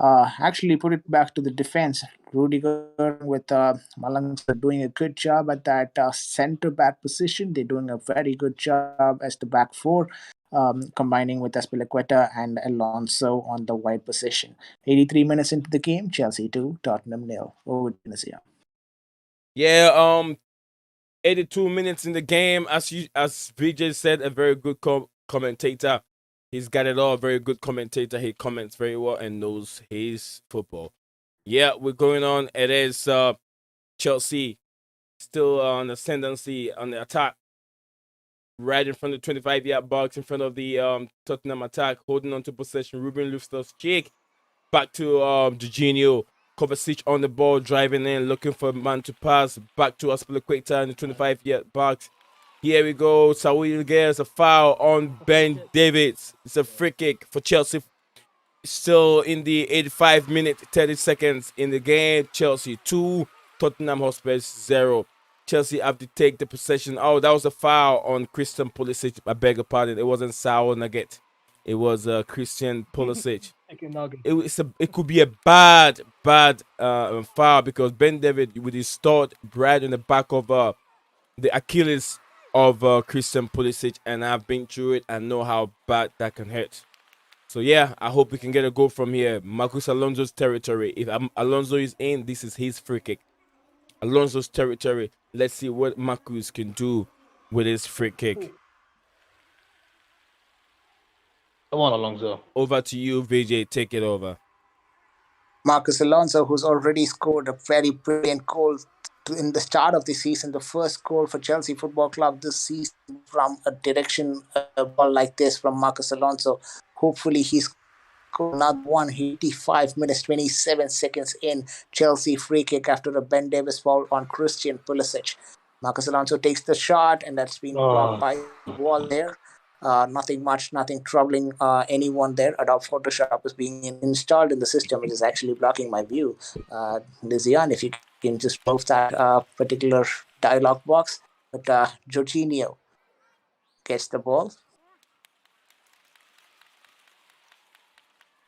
Actually put it back to the defense. Rudiger with Malangsa doing a good job at that center back position. They're doing a very good job as the back four, combining with Aspilicueta and Alonso on the wide position. 83 minutes into the game, Chelsea 2, Tottenham 0. Over to NiiZion. Yeah, 82 minutes in the game. As VJ said, a very good commentator. He's got it all. Very good commentator. He comments very well and knows his football. Yeah, we're going on. It is Chelsea still on the ascendancy on the attack. Right in front of the 25-yard box, in front of the Tottenham attack, holding on to possession. Ruben Loftus-Cheek back to Jorginho. Kovacic on the ball, driving in, looking for a man to pass. Back to Aspilicueta in the 25-yard box. Here we go. Saul gets a foul on Ben Davies. It's a free kick for Chelsea. Still in the 85 minute, 30 seconds in the game. Chelsea 2, Tottenham Hotspur 0. Chelsea have to take the possession. Oh, that was a foul on Christian Pulisic. I beg your pardon. It wasn't Saul Nugget. It was Christian Pulisic. It could be a bad foul because Ben Davies with his start right in the back of the Achilles of Christian Pulisic, and I've been through it and know how bad that can hurt. So yeah, I hope we can get a goal from here. Marcus Alonso's territory. If Alonso is in, this is his free kick. Alonso's territory. Let's see what Marcus can do with his free kick. Come on, Alonso. Over to you, VJ. Take it over. Marcus Alonso, who's already scored a very brilliant goal in the start of the season, the first goal for Chelsea Football Club this season from a direction ball like this from Marcus Alonso. Hopefully he's another one. 85 minutes 27 seconds in. Chelsea free kick after a Ben Davies foul on Christian Pulisic. Marcus Alonso takes the shot, and that's been blocked by the wall there. Nothing troubling anyone there. Adobe Photoshop is being installed in the system, which is actually blocking my view. NiiZion, if you can just remove that particular dialog box. But Jorginho gets the ball.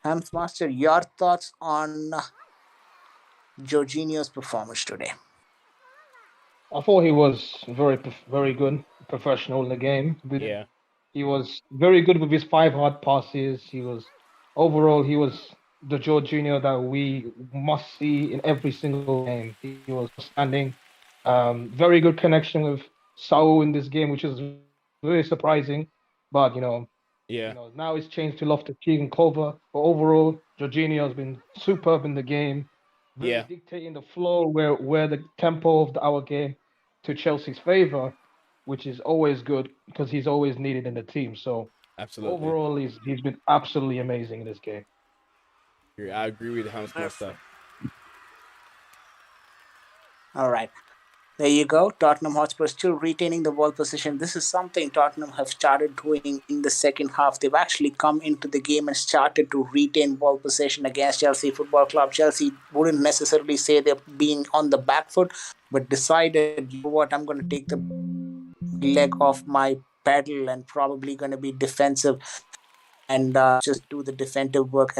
Hans Master, your thoughts on Jorginho's performance today? I thought he was very good, professional in the game. Yeah. He was very good with his 5 hard passes. Overall, he was the Jorginho that we must see in every single game. He was outstanding. Very good connection with Saul in this game, which is very surprising. But Yeah, now it's changed to Loftus-Cheek and Cover. But overall, Jorginho has been superb in the game, very yeah, dictating the flow where the tempo of our game to Chelsea's favor, which is always good because he's always needed in the team. So absolutely. overall, he's been absolutely amazing in this game. I agree with Hans Muster. Perfect. All right. There you go. Tottenham Hotspur still retaining the ball position. This is something Tottenham have started doing in the second half. They've actually come into the game and started to retain ball possession against Chelsea Football Club. Chelsea wouldn't necessarily say they're being on the back foot, but decided, you know what, I'm going to take the leg off my pedal and probably going to be defensive and just do the defensive work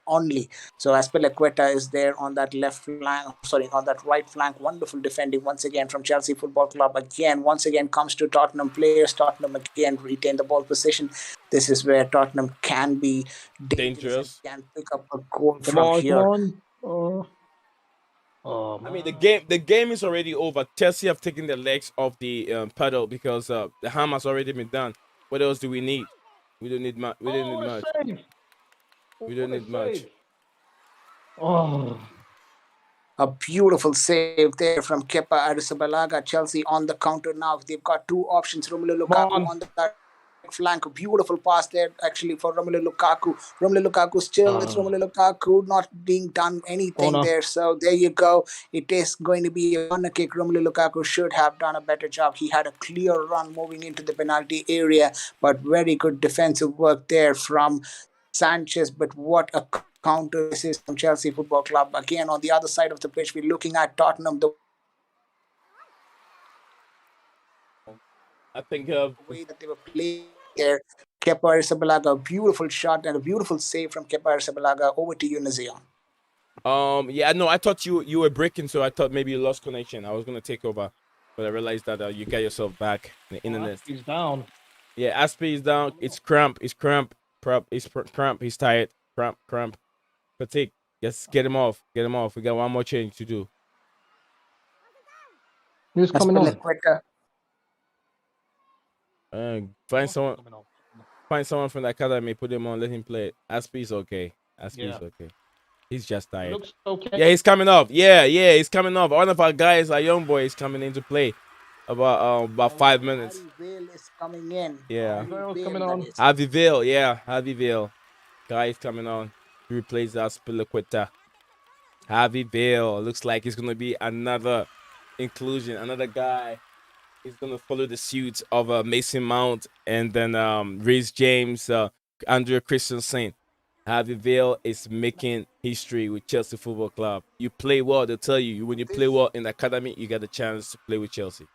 only. So Aspilicueta is there on that left flank, sorry, on that right flank. Wonderful defending once again from Chelsea Football Club. Again, once again comes to Tottenham players. Tottenham again retain the ball position. This is where Tottenham can be dangerous and Dangerous. can pick up a goal Come from on, come here. on. Oh I mean, the man. game is already over. Chelsea have taken their legs off the pedal because the harm has already been done. What else do we need? We don't need much. We don't need Oh, a much. save. We don't What a need much. save. Oh, A beautiful save there from Kepa Arrizabalaga. Chelsea on the counter now. They've got two options. Romelu come Lukaku on. on that right flank. A beautiful pass there actually for Romelu Lukaku. Romelu Lukaku still, it's Ah, Romelu Lukaku not being done anything corner. there. So there you go. It is going to be a corner kick. Romelu Lukaku should have done a better job. He had a clear run moving into the penalty area, but very good defensive work there from Sanchez. But what a counter this is from Chelsea Football Club. Again, on the other side of the pitch, we're looking at Tottenham, the way that they were playing there. I think. Kepa Arrizabalaga, a beautiful shot and a beautiful save from Kepa Arrizabalaga. Over to you, NiiZion. Yeah. No, I thought you were breaking, so I thought maybe you lost connection. I was gonna take over, but I realized that you got yourself back in the Oh, internet. he's down. Yeah, Aspi is down. It's cramp. It's cramp. Prop. It's cramp. He's tired. Cramp. Cramp. Fatigue. Just get him off. Get him off. We got one more change to do. Who's coming on? Aspilicueta. Find someone. Coming on. Find someone from the academy. Put him on. Let him play it. Aspi's okay. Aspi's Yeah. okay. He's just It tired. looks okay. Yeah, he's coming off. Yeah, he's coming off. One of our guys, our young boy, is coming into play. About All right, 5 minutes. Harry Vale is coming in. Yeah. Harry Vale's coming Vale, that on. is. Harvey Vale, yeah, Harvey Vale. Guy is coming on to replace Aspilicueta. Harvey Vale. Looks like he's gonna be another inclusion, another guy. He's gonna follow the suit of Mason Mount and then Reece James, Andrea Christensen. Harvey Vale is making history with Chelsea Football Club. You play well, they'll tell you when you play well in the academy, you get a chance to play with Chelsea.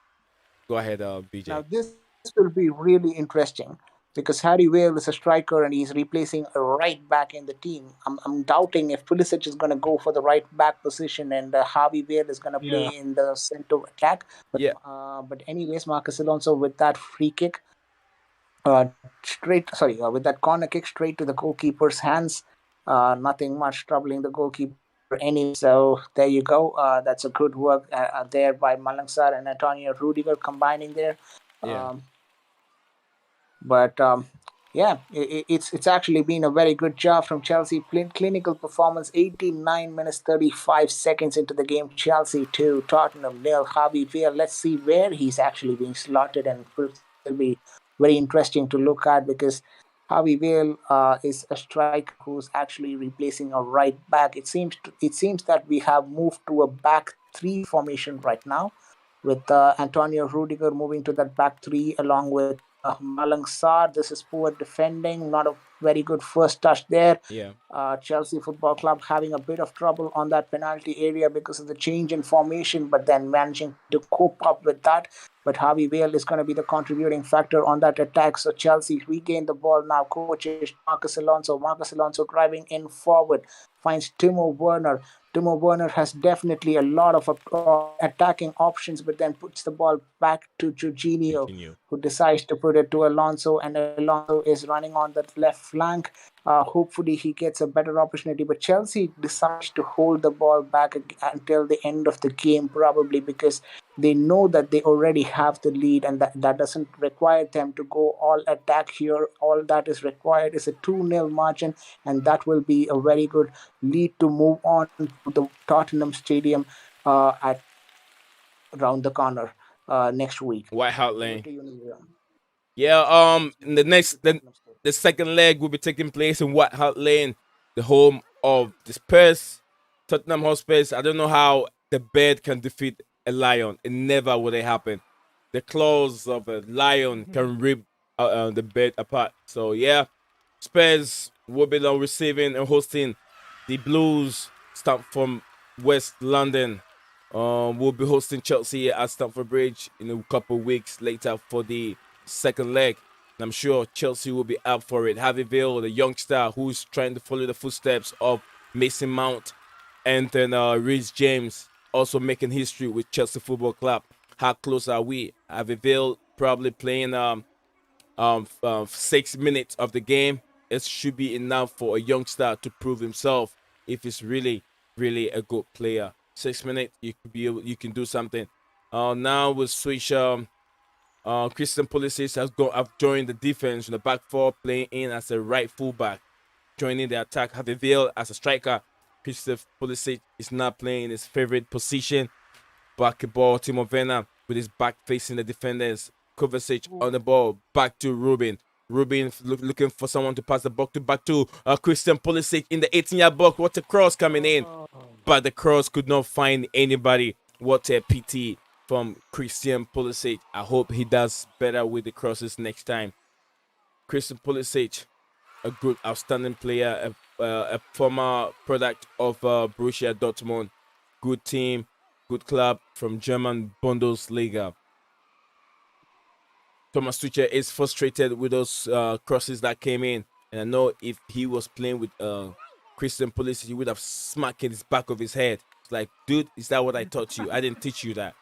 Go ahead, BJ. Now, this will be really interesting because Harry Vale is a striker and he's replacing a right back in the team. I'm doubting if Pulisic is going to go for the right back position and Harvey Vale is going to Yeah. play in the center attack. Yeah, But anyways, Marcus Alonso with that free kick, with that corner kick straight to the goalkeeper's hands. Nothing much troubling the goalkeeper anyway. So there you go. That's a good work there by Malangsar and Antonio Rudiger combining there. yeah, Um, but yeah, it's actually been a very good job from Chelsea. Clinical performance, 89 minutes 35 seconds into the game. Chelsea 2, Tottenham nil. Harvey Vale, let's see where he's actually being slotted, and it will be very interesting to look at because Harvey Vale is a striker who's actually replacing a right back. It seems that we have moved to a back three formation right now, with Antonio Rudiger moving to that back three along with Malang Sarr. This is poor defending, not a very good first touch there. yeah, Chelsea Football Club having a bit of trouble on that penalty area because of the change in formation, but then managing to cope up with that. But Harvey Vale is going to be the contributing factor on that attack. So Chelsea regain the ball now. Coaches Marcus Alonso. Marcus Alonso driving in forward finds Timo Werner. Timo Werner has definitely a lot of attacking options, but then puts the ball back to Jorginho, Continue. who decides to put it to Alonso, and Alonso is running on that left flank. Hopefully, he gets a better opportunity. But Chelsea decides to hold the ball back until the end of the game, probably because they know that they already have the lead, and that doesn't require them to go all attack here. All that is required is a 2-0 margin, and that will be a very good lead to move on to the Tottenham Stadium at around the corner next week. White Hart Over Lane. to you, NiiZion. Yeah, Next the week to next Tottenham Stadium. the second leg will be taking place in White Hart Lane, the home of the Spurs, Tottenham Hotspurs. I don't know how the bird can defeat a lion. It never would have happened. The claws of a lion can rip the bird apart. So yeah, Spurs will be now receiving and hosting the Blues stamp from West London. We'll be hosting Chelsea at Stamford Bridge in a couple of weeks later for the second leg. And I'm sure Chelsea will be up for it. Harveyville, the youngster who's trying to follow the footsteps of Mason Mount, and then Reece James also making history with Chelsea Football Club. How close are we? Harveyville probably playing 6 minutes of the game. It should be enough for a youngster to prove himself if he's really a good player. 6 minutes, you can do something. Now we'll switch. Christian Pulisic have joined the defense in the back four, playing in as a right fullback, joining the attack. Harveyville as a striker. Christian Pulisic is not playing his favorite position. Basketball, Timo Werner with his back facing the defenders. Kovacic on the ball, back to Rubin. Rubin looking for someone to pass the ball to back to Christian Pulisic in the 18-yard box. What a cross coming in, but the cross could not find anybody. What a PT from Christian Pulisic. I hope he does better with the crosses next time. Christian Pulisic, a good, outstanding player, a former product of Borussia Dortmund. Good team, good club from German Bundesliga. Thomas Tuchel is frustrated with those crosses that came in, and I know if he was playing with Christian Pulisic, he would have smacked his back of his head. It's like, dude, is that what I taught you? I didn't teach you that.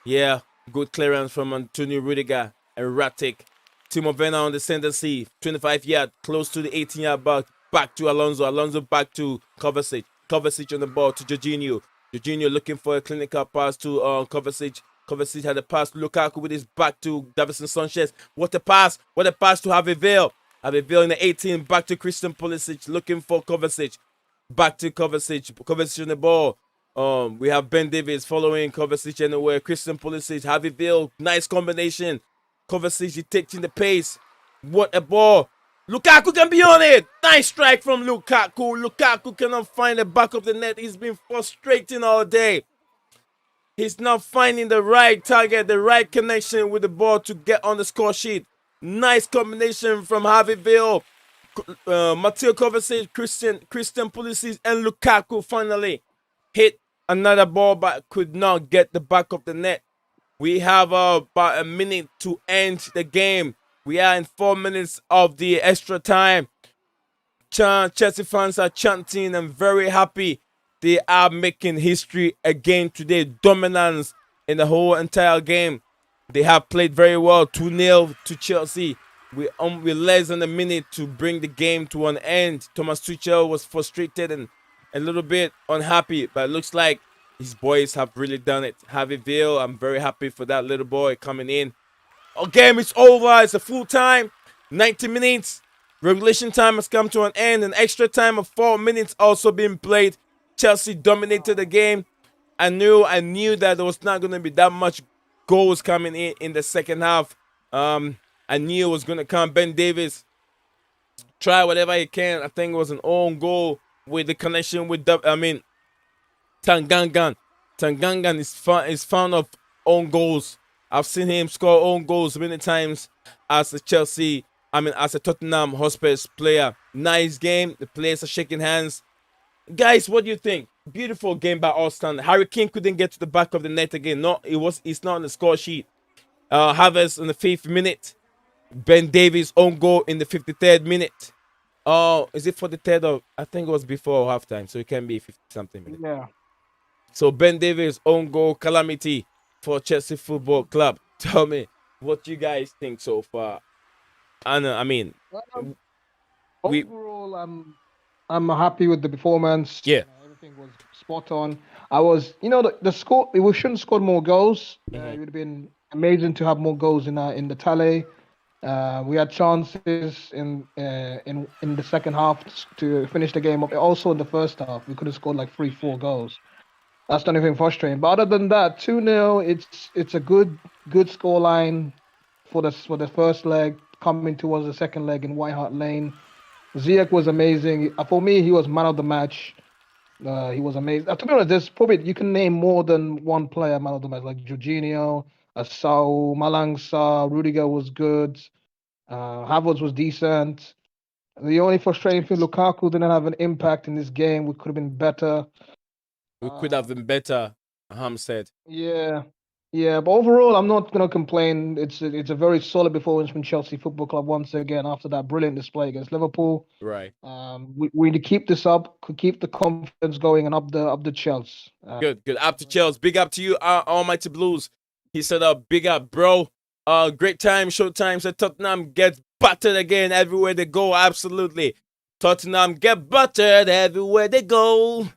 Yeah, good clearance from Antonio Rudiger, erratic. Timo Werner on the center C, 25-yard, close to the 18-yard back to Alonso. Alonso back to Kovacic. Kovacic on the ball to Jorginho. Jorginho looking for a clinical pass to Kovacic. Kovacic had a pass to Lukaku with his back to Davison Sanchez. What a pass! What a pass to Harveyville. Harveyville in the 18, back to Christian Pulisic, looking for Kovacic. Back to Kovacic. Kovacic on the ball. We have Ben Davies following Kovacic anywhere. Christian Pulisic, Harveyville, nice combination. Kovacic, he taking the pace. What a ball. Lukaku can be on it. Nice strike from Lukaku. Lukaku cannot find the back of the net. He's been frustrating all day. He's not finding the right target, the right connection with the ball to get on the score sheet. Nice combination from Harveyville. Mateo Kovacic, Christian Pulisic, and Lukaku finally hit another ball but could not get the back of the net. We have about a minute to end the game. We are in 4 minutes of the extra time. Chelsea fans are chanting and very happy. They are making history again today. Dominance in the whole entire game. They have played very well. 2-0 to Chelsea. We're less than a minute to bring the game to an end. Thomas Tuchel was frustrated and a little bit unhappy, but it looks like his boys have really done it. Harveyville, I'm very happy for that little boy coming in. Our game is over. It's a full time, 90 minutes. Regulation time has come to an end. An extra time of 4 minutes also being played. Chelsea dominated the game. I knew that there was not going to be that much goals coming in the second half. I knew it was going to come. Ben Davies try whatever he can. I think it was an own goal with the connection with Tangangan. Tangangan is fond of own goals. I've seen him score own goals many times as a Tottenham Hotspur player. Nice game. The players are shaking hands. Guys, what do you think? Beautiful game by all standards. Harry Kane couldn't get to the back of the net again. No, it's not on the score sheet. Havertz in the 5th minute. Ben Davies own goal in the 53rd minute. Oh, is it for the third of? I think it was before halftime, so it can be 50 something minutes. Yeah. So Ben Davies own goal calamity for Chelsea Football Club. Tell me what you guys think so far. And I mean, we Overall, I'm happy with the performance. yeah. Everything was spot on. I was, the score. We shouldn't score more goals. Mhm. It would have been amazing to have more goals in the tally. We had chances in the second half to finish the game up. Also in the first half, we could have scored like 3, 4 goals. That's the only thing frustrating. But other than that, 2-0. It's a good score line for the first leg. Coming towards the second leg in White Hart Lane. Ziyech was amazing. For me, he was man of the match. He was amazing. To be honest, there's probably you can name more than one player man of the match, like Jorginho, Asau, Malangsa, Rudiger was good. Havertz was decent. The only frustrating thing, Lukaku didn't have an impact in this game. We could have been better. We could have been better, Ham said. Yeah, yeah. But overall, I'm not gonna complain. It's a very solid performance from Chelsea Football Club once again after that brilliant display against Liverpool. Right. We need to keep this up, could keep the confidence going, and up the Chelsea. Good. Up to Chelsea. Big up to you, Almighty Blues. He said, big up, bro. Great time, showtime. Said Tottenham gets battered again everywhere they go. Absolutely. Tottenham get battered everywhere they go.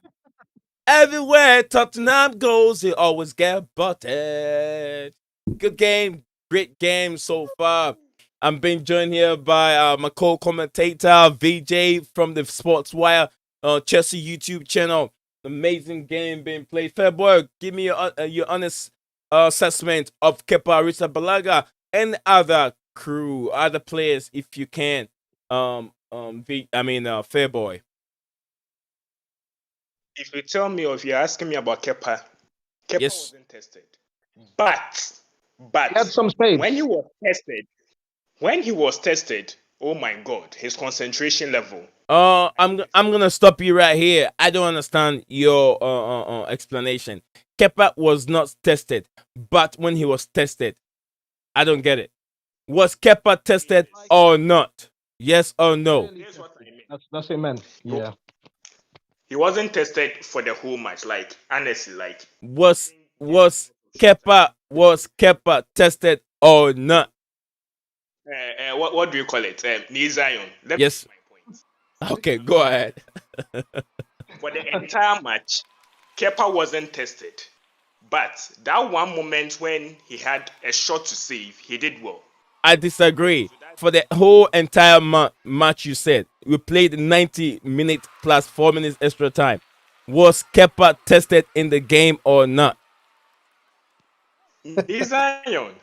Everywhere Tottenham goes, they always get battered. Good game. Great game so far. I'm being joined here by my co-commentator, VJ from the Sports Wire Chelsea YouTube channel. Amazing game being played. Fairboy, give me your honest assessment of Kepa Arrizabalaga and other crew, other players, if you can. Fairboy. If you tell me or if you're asking me about Kepa, Kepa Yes. wasn't tested. But He had some saves. when he was tested, oh my god, his concentration level. I'm gonna stop you right here. I don't understand your explanation. Kepa was not tested, but when he was tested, I don't get it. Was Kepa tested or not? Yes or no? Here's what I mean. That's it, man. Yeah. He wasn't tested for the whole match. Like honestly, like Was Kepa tested or not? what do you call it? NiiZion. Let me Yes. make my point. Okay, go ahead. For the entire match, Kepa wasn't tested. But that one moment when he had a shot to save, he did well. I disagree. For the whole entire match, you said we played 90 minutes plus 4 minutes extra time. Was Kepa tested in the game or not? NiiZion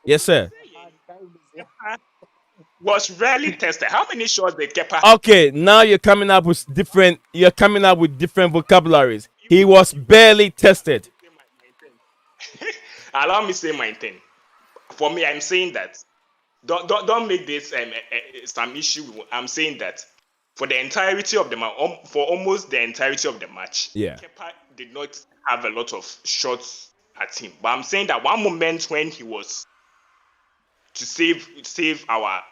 Yes, sir. was rarely tested. How many shots did Kepa? Okay, now you're coming up with different. You're coming up with different vocabularies. He was barely tested. Allow me say my thing. For me, I'm saying that. Don't make this some issue. I'm saying that for the entirety of the match, for almost the entirety of the match, Yeah. Kepa did not have a lot of shots at him. But I'm saying that one moment when he was to save our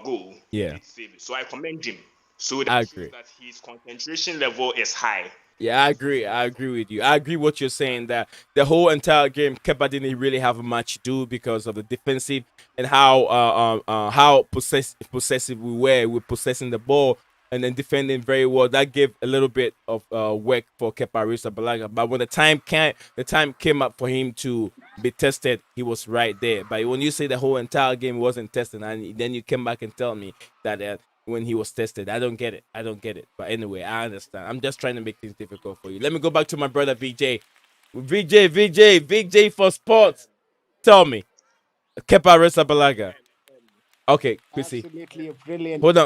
goal, Yeah. he did save it. So I commend him. So that I shows agree. that his concentration level is high. Yeah, I agree. I agree with you. I agree what you're saying that the whole entire game, Kepa didn't really have much to do because of the defensive and how possessive we were with possessing the ball and then defending very well. That gave a little bit of work for Kepa Arrizabalaga. But when the time came up for him to be tested, he was right there. But when you say the whole entire game wasn't tested, and then you came back and tell me that when he was tested. I don't get it. But anyway, I understand. I'm just trying to make things difficult for you. Let me go back to my brother VJ. VJ for sports. Tell me. Kepa Arrizabalaga. Okay, Chrissy. Absolutely a brilliant. Hold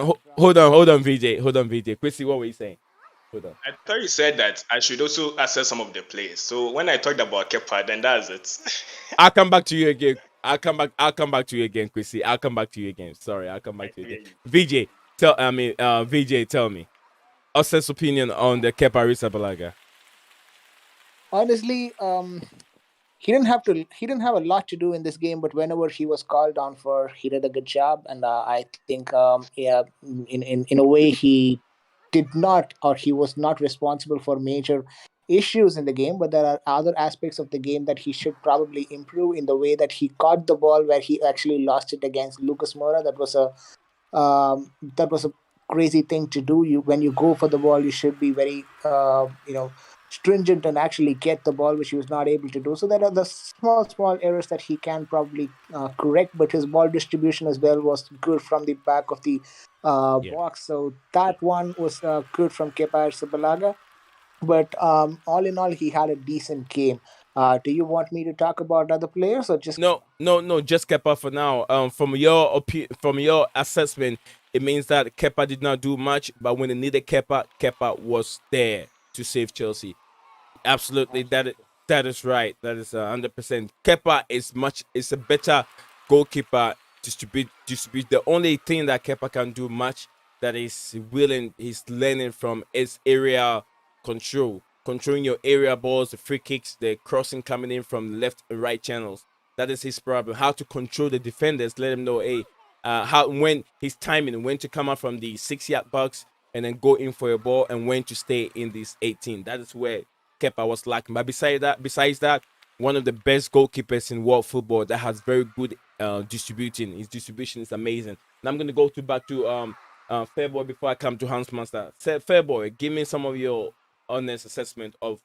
on, VJ. Chrissy, what were you saying? Hold on. I thought you said that I should also assess some of the players. So when I talked about Kepa, then that's it. I'll come back to you again. I'll come back to you again, Chrissy. I'll come back to you again. Sorry, I'll come back to you again. VJ, tell me. Assess opinion on the Kepa Arrizabalaga. Honestly, he didn't have a lot to do in this game, but whenever he was called on for, he did a good job. And I think, in a way, he did not, or he was not responsible for major issues in the game, but there are other aspects of the game that he should probably improve in the way that he caught the ball where he actually lost it against Lucas Moura. That was a crazy thing to do. You when you go for the ball, you should be very stringent and actually get the ball, which he was not able to do. So there are the small errors that he can probably correct, but his ball distribution as well was good from the back of the Yeah. box. So that one was good from Kepa Arrizabalaga. But all in all, he had a decent game. Do you want me to talk about other players or just No, no, no. Just Kepa for now. From your assessment, it means that Kepa did not do much, but when they needed Kepa, Kepa was there to save Chelsea. Absolutely, that is right. That is 100%. Kepa is a better goalkeeper. Distribute. The only thing that Kepa can do much that he's learning from is area control, controlling your area balls, the free kicks, the crossing coming in from left and right channels. That is his problem. How to control the defenders, let him know, hey, how when his timing, when to come out from the 6 yard box and then go in for a ball, and when to stay in this 18. That is where Kepa was lacking. But besides that, one of the best goalkeepers in world football that has very good distributing. His distribution is amazing. And I'm gonna go to back to Fairboy before I come to Hans Master. Fairboy, give me some of your honest assessment of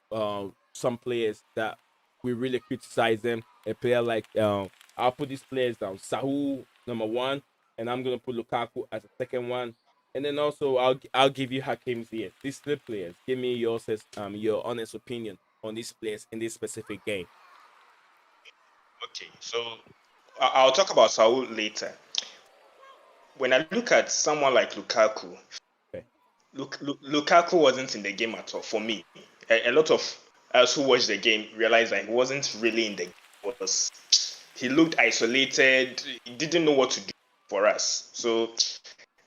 some players that we really criticize them. A player like I'll put these players down. Sahu number one, and I'm gonna put Lukaku as a second one. And then also I'll give you Hakim Ziyech. These three players. Give me your honest opinion on these players in this specific game. Okay, so I'll talk about Saul later. When I look at someone like Lukaku, Okay. Lukaku wasn't in the game at all for me. A lot of us who watched the game realized that he wasn't really in the game. He looked isolated. He didn't know what to do for us. So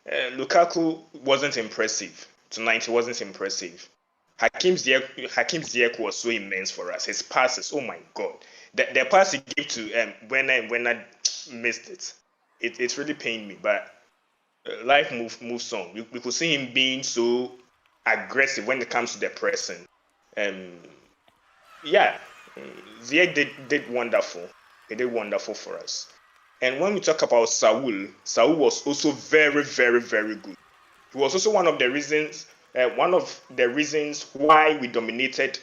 Lukaku wasn't impressive tonight. He wasn't impressive. Hakim Ziyech was so immense for us. His passes, oh my god, the pass he gave to when I missed it, it really pained me. But life moves on. We could see him being so aggressive when it comes to the pressing. Um, yeah, Ziyech did wonderful. He did wonderful for us. And when we talk about Saul was also very, very, very good. He was also one of the reasons why we dominated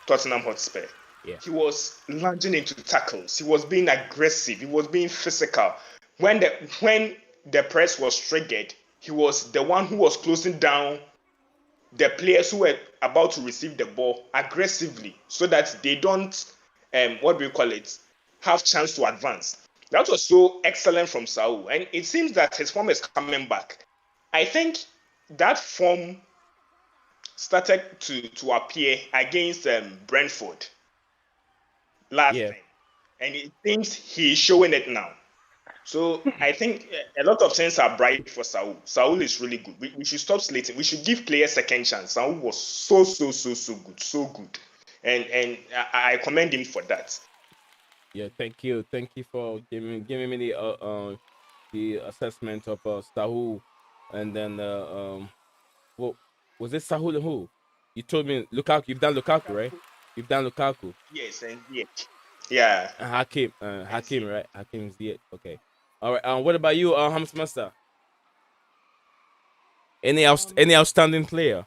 Tottenham Hotspur. Yeah. He was lunging into tackles. He was being aggressive. He was being physical. When the press was triggered, he was the one who was closing down the players who were about to receive the ball aggressively, so that they don't have chance to advance. That was so excellent from Saul, and it seems that his form is coming back. I think that form started to appear against Brentford last Yeah. time, and it seems he's showing it now. So I think a lot of things are bright for Saul. Saul is really good. We should stop slating. We should give players second chance. Saul was so good, and I commend him for that. Yeah. Thank you for giving me the assessment of Sahu, and then what was it Sahu and who? You told me Lukaku. You've done Lukaku, right? You've done Lukaku. Yes, and yeah, and Hakim, right? Hakim Ziyech. Okay. All right. What about you, Hams Master? Any outstanding player?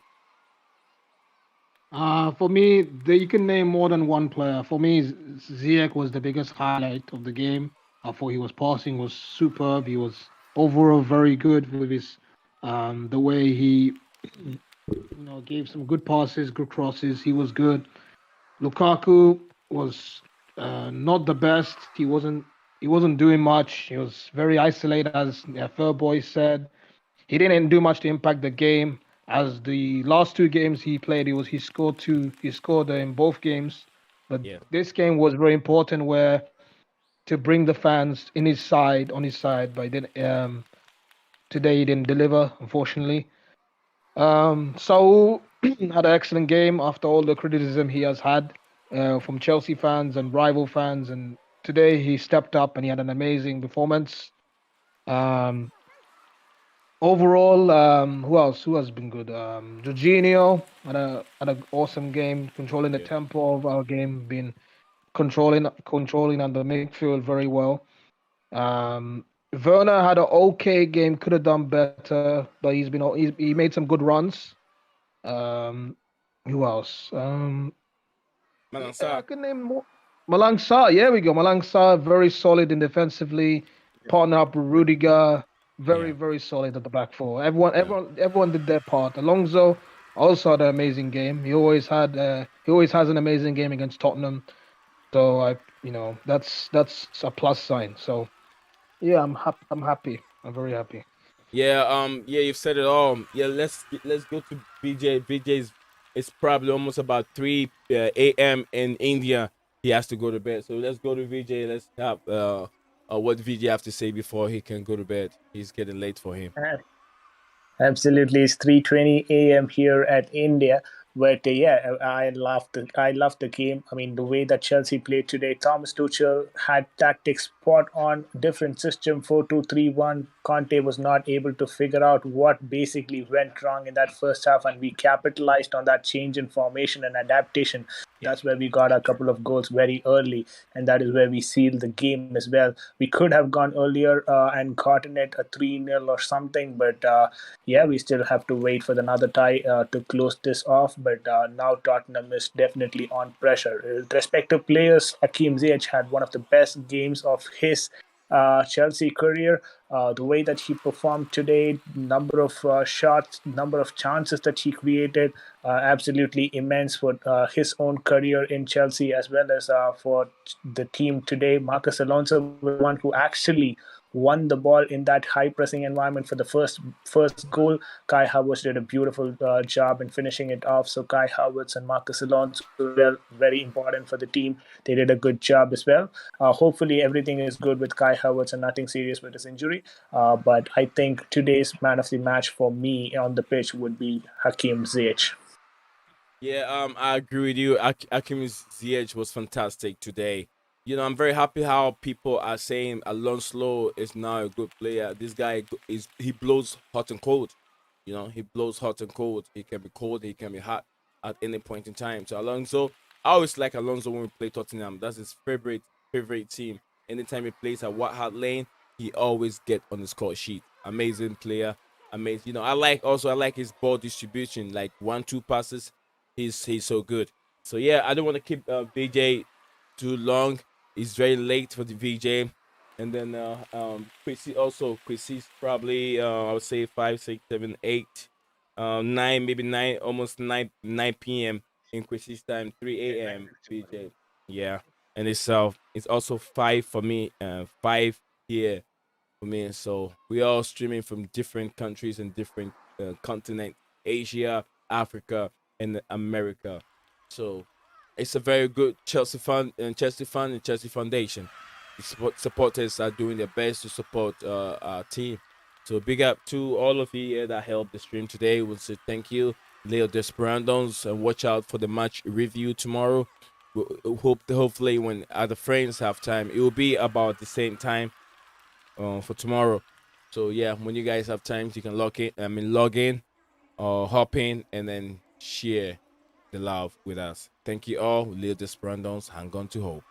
For me, you can name more than one player. For me, Ziyech was the biggest highlight of the game. I thought he was passing was superb. He was overall very good with his the way he gave some good passes, good crosses. He was good. Lukaku was not the best. He wasn't doing much. He was very isolated, as Furboy said. He didn't do much to impact the game. As the last two games he played, he scored two. He scored in both games, but Yeah. this game was very important, where to bring the fans in his side on his side. But today he didn't deliver, unfortunately. Saul had an excellent game after all the criticism he has had from Chelsea fans and rival fans, and today he stepped up and he had an amazing performance. Um, overall, who else? Who has been good? Jorginho had an awesome game, controlling the Yeah. tempo of our game, been controlling on the midfield very well. Werner had an okay game, could have done better, but he made some good runs. Um, who else? Yeah, I Malang can name more. Malang Sarr, yeah, we go. Malang Sarr, very solid in defensively. Partner up with Rudiger, very, Yeah. very solid at the back four. Everyone, Yeah. everyone, everyone did their part. Alonso also had an amazing game. He always has an amazing game against Tottenham. So that's a plus sign. So yeah, I'm happy. I'm happy. I'm very happy. Yeah, yeah, you've said it all. Yeah, let's go to VJ. VJ's it's probably almost about 3 a.m. in India. He has to go to bed. So let's go to VJ. Let's have what VJ have to say before he can go to bed. He's getting late for him. Absolutely, it's 3:20 a.m. here at India. But yeah, I love the game. I mean, the way that Chelsea played today, Thomas Tuchel had tactics spot on, different system 4-2-3-1. Conte was not able to figure out what basically went wrong in that first half, and we capitalized on that change in formation and adaptation. Yeah. That's where we got a couple of goals very early, and that is where we sealed the game as well. We could have gone earlier and gotten it a 3-0 or something, but yeah, we still have to wait for another tie to close this off. But now Tottenham is definitely on pressure. With respect to players, Hakim Ziyech had one of the best games of his Chelsea career. The way that he performed today, number of shots, number of chances that he created, absolutely immense for his own career in Chelsea as well as for the team today. Marcus Alonso was the one who actually won the ball in that high pressing environment for the first goal. Kai Havertz did a beautiful job in finishing it off. So Kai Havertz and Marcus Alonso were very important for the team. They did a good job as well. Hopefully everything is good with Kai Havertz and nothing serious with his injury. But I think today's man of the match for me on the pitch would be Hakim Ziyech. Yeah, I agree with you. Akim Ziyech was fantastic today. I'm very happy how people are saying Alonso is now a good player. This guy he blows hot and cold. He blows hot and cold. He can be cold. He can be hot at any point in time. So Alonso, I always like Alonso when we play Tottenham. That's his favorite team. Anytime he plays at White Hart Lane, he always get on the score sheet. Amazing player. Amazing. I like his ball distribution, like 1-2 passes. He's so good. So yeah, I don't want to keep VJ too long. It's very late for the VJ. And then Chrissy's probably I would say 5, 6, 7, 8, 9, maybe 9, almost 9 p.m. in Chrissy's time, 3 a.m. VJ. Yeah. And it's also 5 for me, 5 here for me. So we all streaming from different countries and different continents: Asia, Africa, and America. So it's a very good Chelsea and Chelsea Foundation. The supporters are doing their best to support our team. So big up to all of you here that helped the stream today. We'll say thank you, Leo Desperandos, and watch out for the match review tomorrow. We hopefully when other friends have time, it will be about the same time for tomorrow. So yeah, when you guys have times, you can log in or hop in and then share the love with us. Thank you all. Leo Desperandons, hang on to hope.